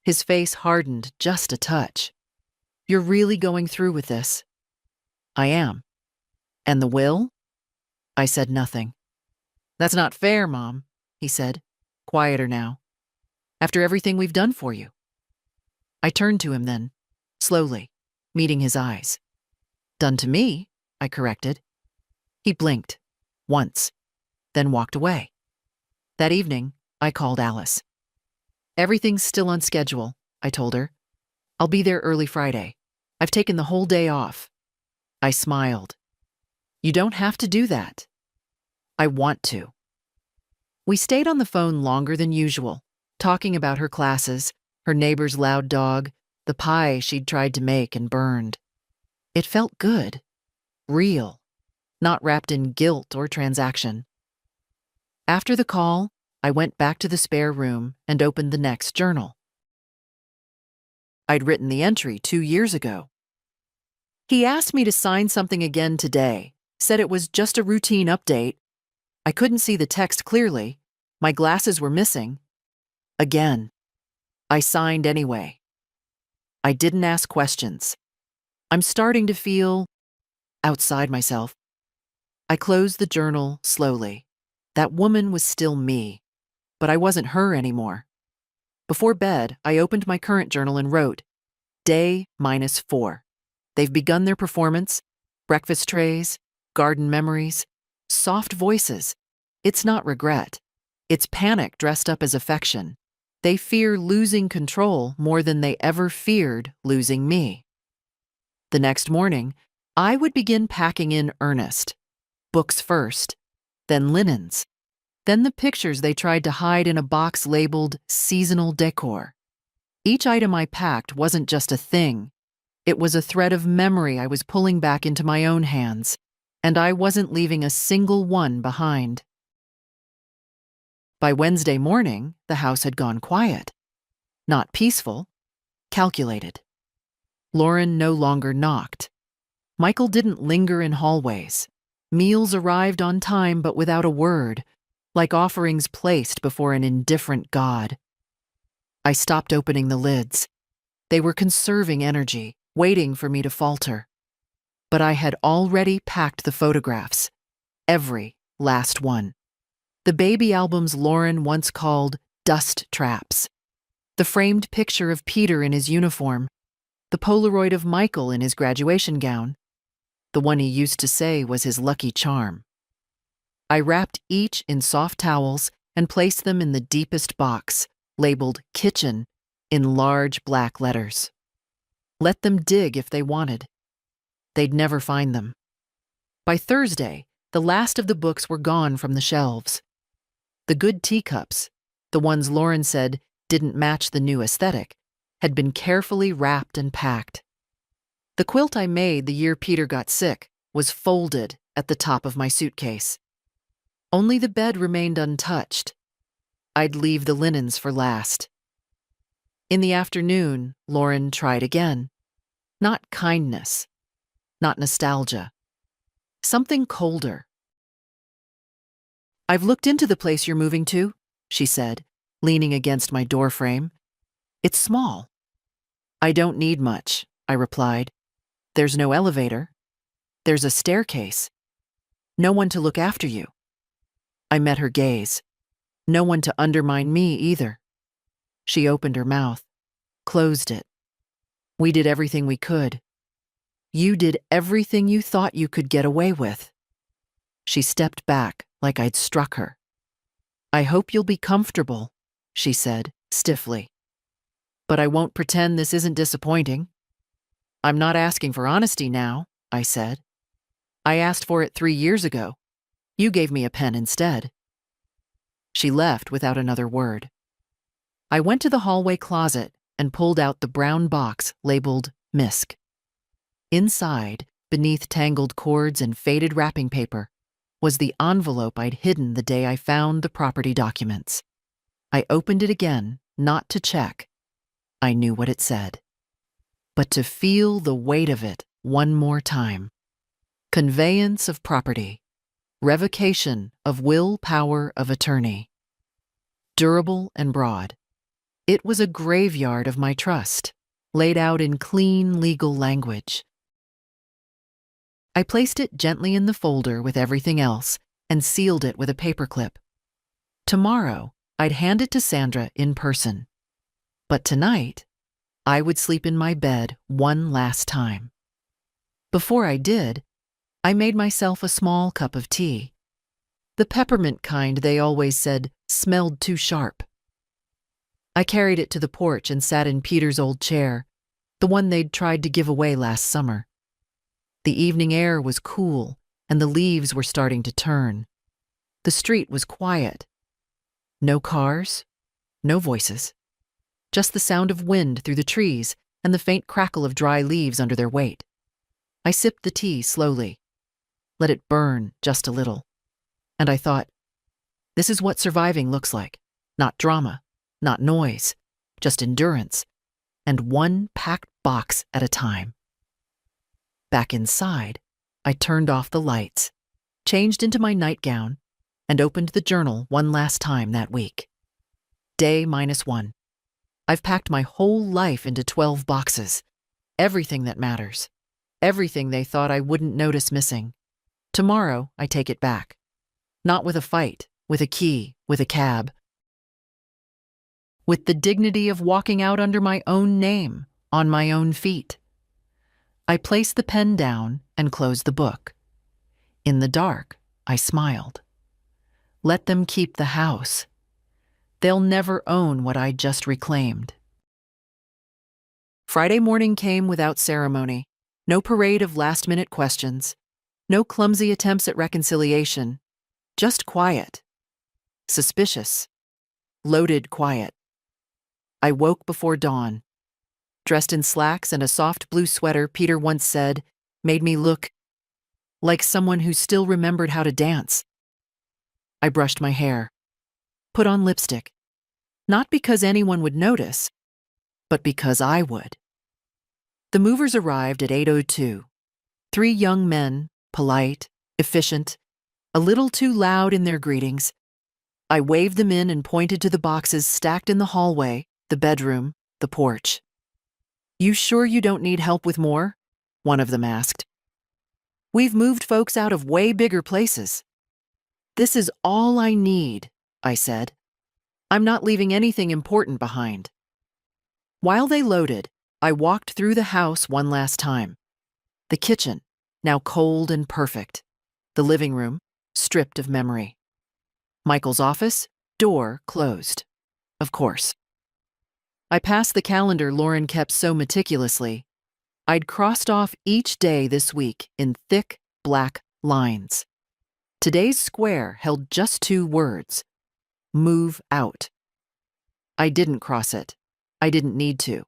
His face hardened just a touch. You're really going through with this? I am. And the will? I said nothing. That's not fair, Mom, he said, quieter now. After everything we've done for you. I turned to him then, slowly, meeting his eyes. Done to me, I corrected. He blinked, once, then walked away. That evening, I called Alice. Everything's still on schedule, I told her. I'll be there early Friday. I've taken the whole day off. I smiled. You don't have to do that. I want to. We stayed on the phone longer than usual, talking about her classes, her neighbor's loud dog, the pie she'd tried to make and burned. It felt good, real, not wrapped in guilt or transaction. After the call, I went back to the spare room and opened the next journal. I'd written the entry 2 years ago. He asked me to sign something again today, said it was just a routine update. I couldn't see the text clearly. My glasses were missing. Again. I signed anyway. I didn't ask questions. I'm starting to feel outside myself. I closed the journal slowly. That woman was still me, but I wasn't her anymore. Before bed, I opened my current journal and wrote, Day -4. They've begun their performance, breakfast trays, garden memories, soft voices. It's not regret. It's panic dressed up as affection. They fear losing control more than they ever feared losing me. The next morning, I would begin packing in earnest. Books first, then linens, then the pictures they tried to hide in a box labeled seasonal decor. Each item I packed wasn't just a thing. It was a thread of memory I was pulling back into my own hands, and I wasn't leaving a single one behind. By Wednesday morning, the house had gone quiet. Not peaceful, calculated. Lauren no longer knocked. Michael didn't linger in hallways. Meals arrived on time but without a word, like offerings placed before an indifferent god. I stopped opening the lids. They were conserving energy, waiting for me to falter. But I had already packed the photographs, every last one. The baby albums Lauren once called dust traps. The framed picture of Peter in his uniform. The Polaroid of Michael in his graduation gown. The one he used to say was his lucky charm. I wrapped each in soft towels and placed them in the deepest box, labeled kitchen, in large black letters. Let them dig if they wanted. They'd never find them. By Thursday, the last of the books were gone from the shelves. The good teacups, the ones Lauren said didn't match the new aesthetic, had been carefully wrapped and packed. The quilt I made the year Peter got sick was folded at the top of my suitcase. Only the bed remained untouched. I'd leave the linens for last. In the afternoon, Lauren tried again. Not kindness, not nostalgia. Something colder. "I've looked into the place you're moving to," she said, leaning against my doorframe. "It's small." "I don't need much," I replied. "There's no elevator. There's a staircase. No one to look after you." I met her gaze. No one to undermine me either. She opened her mouth, closed it. "We did everything we could. You did everything you thought you could get away with." She stepped back like I'd struck her. "I hope you'll be comfortable," she said, stiffly. "But I won't pretend this isn't disappointing." "I'm not asking for honesty now," I said. "I asked for it 3 years ago. You gave me a pen instead." She left without another word. I went to the hallway closet and pulled out the brown box labeled MISC. Inside, beneath tangled cords and faded wrapping paper, was the envelope I'd hidden the day I found the property documents. I opened it again, not to check. I knew what it said. But to feel the weight of it one more time. Conveyance of property. Revocation of will power of attorney. Durable and broad. It was a graveyard of my trust, laid out in clean legal language. I placed it gently in the folder with everything else and sealed it with a paperclip. Tomorrow, I'd hand it to Sandra in person. But tonight, I would sleep in my bed one last time. Before I did, I made myself a small cup of tea. The peppermint kind they always said smelled too sharp. I carried it to the porch and sat in Peter's old chair, the one they'd tried to give away last summer. The evening air was cool, and the leaves were starting to turn. The street was quiet. No cars, no voices. Just the sound of wind through the trees and the faint crackle of dry leaves under their weight. I sipped the tea slowly, let it burn just a little. And I thought, this is what surviving looks like. Not drama, not noise, just endurance, and one packed box at a time. Back inside, I turned off the lights, changed into my nightgown, and opened the journal one last time that week. Day -1. I've packed my whole life into 12 boxes. Everything that matters. Everything they thought I wouldn't notice missing. Tomorrow, I take it back. Not with a fight, with a key, with a cab. With the dignity of walking out under my own name, on my own feet. I placed the pen down and closed the book. In the dark, I smiled. Let them keep the house. They'll never own what I just reclaimed. Friday morning came without ceremony. No parade of last-minute questions. No clumsy attempts at reconciliation. Just quiet. Suspicious. Loaded quiet. I woke before dawn. Dressed in slacks and a soft blue sweater Peter once said made me look like someone who still remembered how to dance. I brushed my hair. Put on lipstick. Not because anyone would notice, but because I would. The movers arrived at 8:02. 3 young men, polite, efficient, a little too loud in their greetings. I waved them in and pointed to the boxes stacked in the hallway, the bedroom, the porch. "You sure you don't need help with more?" one of them asked. "We've moved folks out of way bigger places." "This is all I need," I said. "I'm not leaving anything important behind." While they loaded, I walked through the house one last time. The kitchen, now cold and perfect. The living room, stripped of memory. Michael's office, door closed. Of course. I passed the calendar Lauren kept so meticulously. I'd crossed off each day this week in thick, black lines. Today's square held just 2 words. Move out. I didn't cross it. I didn't need to.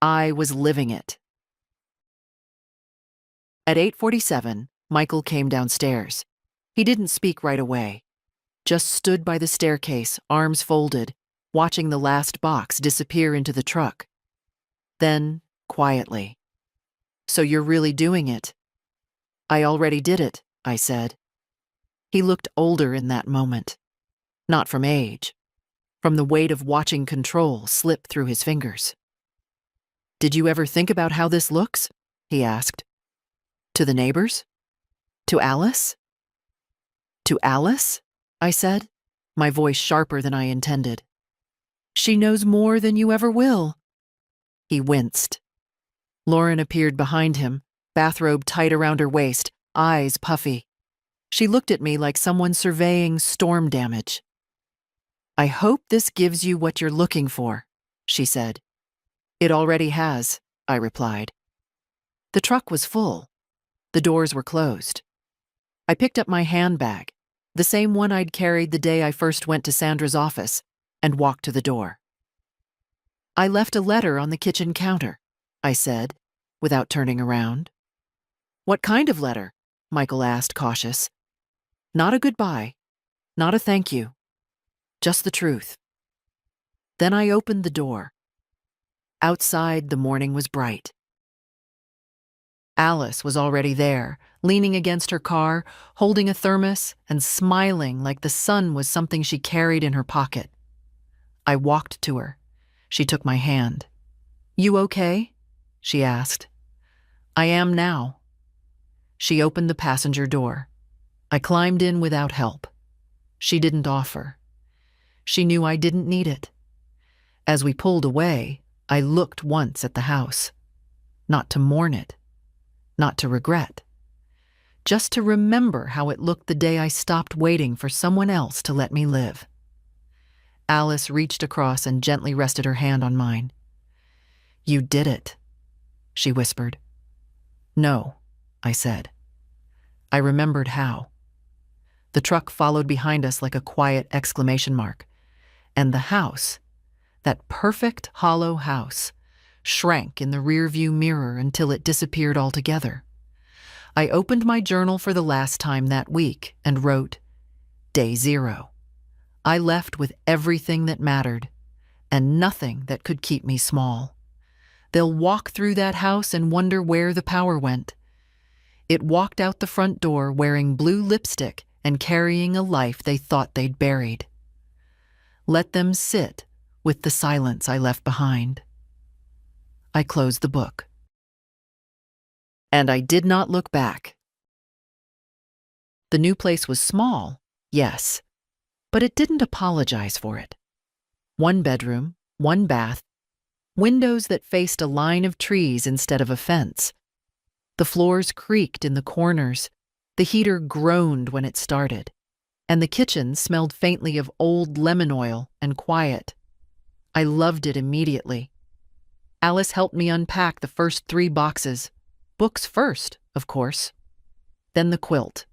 I was living it. At 8:47, Michael came downstairs. He didn't speak right away. Just stood by the staircase, arms folded, watching the last box disappear into the truck. Then, quietly, "So you're really doing it?" "I already did it," I said. He looked older in that moment. Not from age, from the weight of watching control slip through his fingers. "Did you ever think about how this looks?" he asked. "To the neighbors? To Alice?" "To Alice?" I said, my voice sharper than I intended. "She knows more than you ever will." He winced. Lauren appeared behind him, bathrobe tight around her waist, eyes puffy. She looked at me like someone surveying storm damage. "I hope this gives you what you're looking for," she said. "It already has," I replied. The truck was full. The doors were closed. I picked up my handbag, the same one I'd carried the day I first went to Sandra's office, and walked to the door. "I left a letter on the kitchen counter," I said, without turning around. "What kind of letter?" Michael asked, cautious. "Not a goodbye, not a thank you, just the truth." Then I opened the door. Outside, the morning was bright. Alice was already there, leaning against her car, holding a thermos and smiling like the sun was something she carried in her pocket. I walked to her. She took my hand. "You okay?" she asked. "I am now." She opened the passenger door. I climbed in without help. She didn't offer. She knew I didn't need it. As we pulled away, I looked once at the house. Not to mourn it. Not to regret. Just to remember how it looked the day I stopped waiting for someone else to let me live. Alice reached across and gently rested her hand on mine. "You did it," she whispered. "No," I said. I remembered how. The truck followed behind us like a quiet exclamation mark, and the house, that perfect hollow house, shrank in the rearview mirror until it disappeared altogether. I opened my journal for the last time that week and wrote, "Day 0. I left with everything that mattered, and nothing that could keep me small. They'll walk through that house and wonder where the power went." It walked out the front door wearing blue lipstick and carrying a life they thought they'd buried. Let them sit with the silence I left behind. I closed the book. And I did not look back. The new place was small, yes, but it didn't apologize for it. 1 bedroom, 1 bath, windows that faced a line of trees instead of a fence. The floors creaked in the corners, the heater groaned when it started, and the kitchen smelled faintly of old lemon oil and quiet. I loved it immediately. Alice helped me unpack the first 3 boxes. Books first, of course. Then the quilt.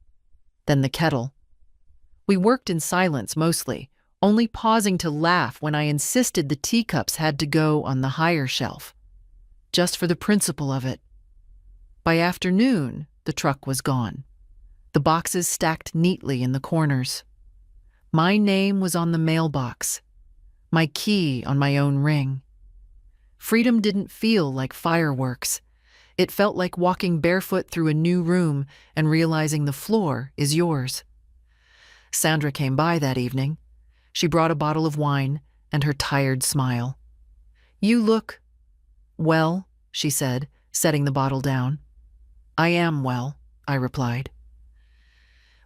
Then the kettle. We worked in silence mostly, only pausing to laugh when I insisted the teacups had to go on the higher shelf. Just for the principle of it. By afternoon, the truck was gone. The boxes stacked neatly in the corners. My name was on the mailbox. My key on my own ring. Freedom didn't feel like fireworks. It felt like walking barefoot through a new room and realizing the floor is yours. Sandra came by that evening. She brought a bottle of wine and her tired smile. "You look well," she said, setting the bottle down. "I am well," I replied.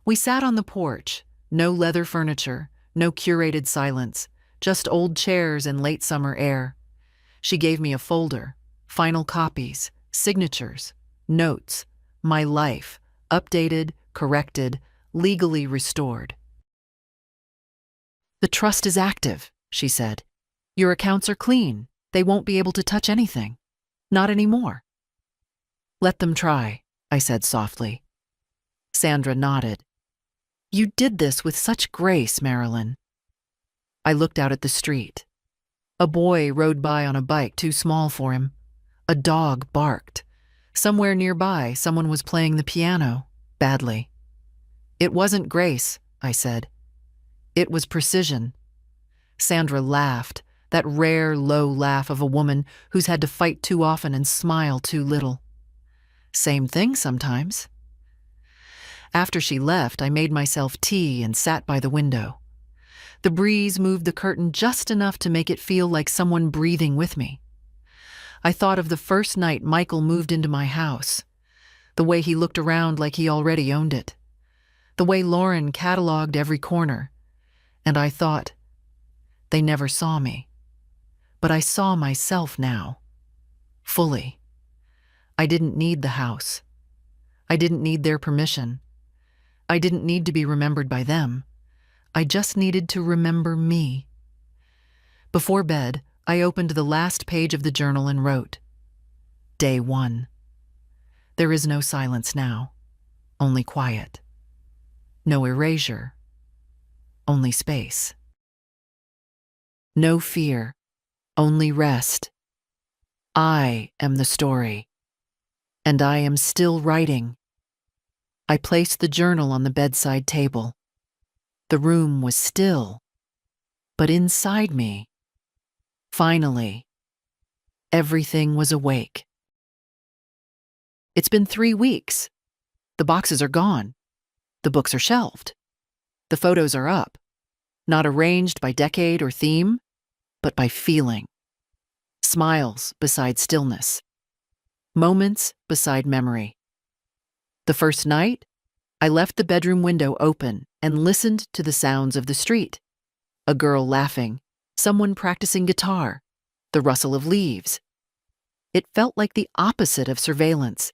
We sat on the porch, no leather furniture, no curated silence, just old chairs and late summer air. She gave me a folder, final copies, signatures, notes, my life, updated, corrected, legally restored. "The trust is active," she said. "Your accounts are clean. They won't be able to touch anything. Not anymore." "Let them try," I said softly. Sandra nodded. "You did this with such grace, Marilyn." I looked out at the street. A boy rode by on a bike too small for him. A dog barked. Somewhere nearby, someone was playing the piano, badly. "It wasn't grace," I said. "It was precision." Sandra laughed, that rare, low laugh of a woman who's had to fight too often and smile too little. "Same thing sometimes." After she left, I made myself tea and sat by the window. The breeze moved the curtain just enough to make it feel like someone breathing with me. I thought of the first night Michael moved into my house, the way he looked around like he already owned it, the way Lauren cataloged every corner, and I thought, they never saw me. But I saw myself now, fully. I didn't need the house. I didn't need their permission. I didn't need to be remembered by them. I just needed to remember me. Before bed, I opened the last page of the journal and wrote, Day 1. There is no silence now, only quiet. No erasure, only space. No fear, only rest. I am the story, and I am still writing. I placed the journal on the bedside table. The room was still, but inside me, finally, everything was awake. It's been 3 weeks. The boxes are gone. The books are shelved. The photos are up, not arranged by decade or theme, but by feeling. Smiles beside stillness. Moments beside memory. The first night, I left the bedroom window open and listened to the sounds of the street. A girl laughing, someone practicing guitar, the rustle of leaves. It felt like the opposite of surveillance.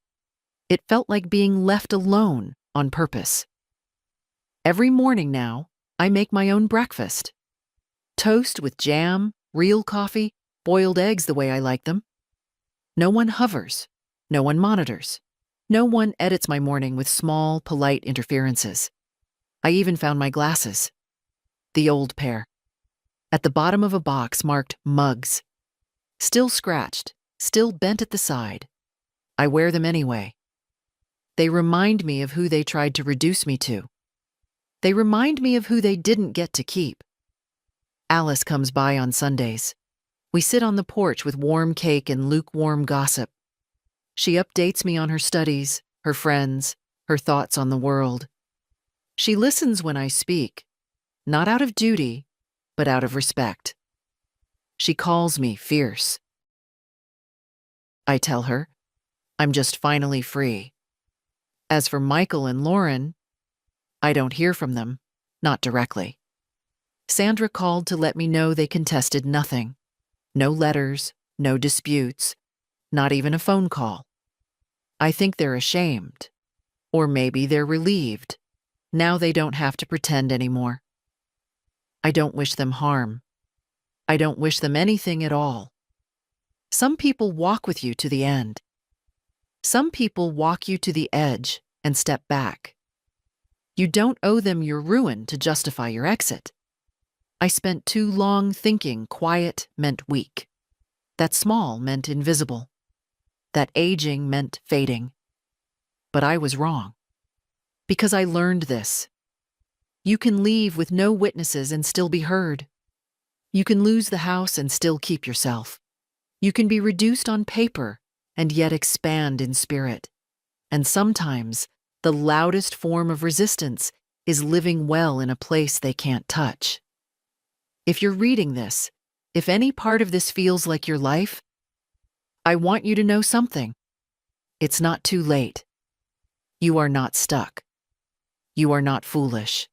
It felt like being left alone on purpose. Every morning now, I make my own breakfast. Toast with jam, real coffee, boiled eggs the way I like them. No one hovers. No one monitors. No one edits my morning with small, polite interferences. I even found my glasses. The old pair. At the bottom of a box marked mugs. Still scratched, still bent at the side. I wear them anyway. They remind me of who they tried to reduce me to. They remind me of who they didn't get to keep. Alice comes by on Sundays. We sit on the porch with warm cake and lukewarm gossip. She updates me on her studies, her friends, her thoughts on the world. She listens when I speak, not out of duty, but out of respect. She calls me fierce. I tell her, I'm just finally free. As for Michael and Lauren, I don't hear from them, not directly. Sandra called to let me know they contested nothing. No letters, no disputes, not even a phone call. I think they're ashamed. Or maybe they're relieved. Now they don't have to pretend anymore. I don't wish them harm. I don't wish them anything at all. Some people walk with you to the end. Some people walk you to the edge and step back. You don't owe them your ruin to justify your exit. I spent too long thinking quiet meant weak, that small meant invisible, that aging meant fading. But I was wrong. Because I learned this. You can leave with no witnesses and still be heard. You can lose the house and still keep yourself. You can be reduced on paper and yet expand in spirit. And sometimes, the loudest form of resistance is living well in a place they can't touch. If you're reading this, if any part of this feels like your life, I want you to know something. It's not too late. You are not stuck. You are not foolish.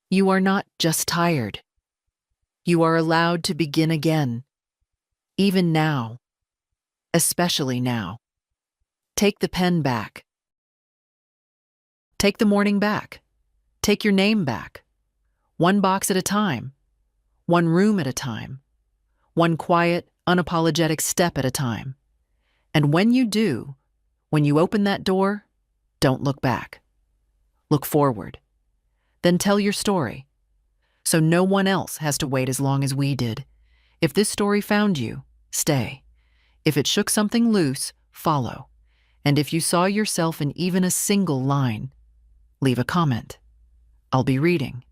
You are not just tired. You are allowed to begin again. Even now. Especially now. Take the pen back. Take the morning back. Take your name back. One box at a time. One room at a time. One quiet, unapologetic step at a time. And when you do, when you open that door, don't look back. Look forward. Then tell your story, so no one else has to wait as long as we did. If this story found you, stay. If it shook something loose, follow. And if you saw yourself in even a single line, leave a comment. I'll be reading.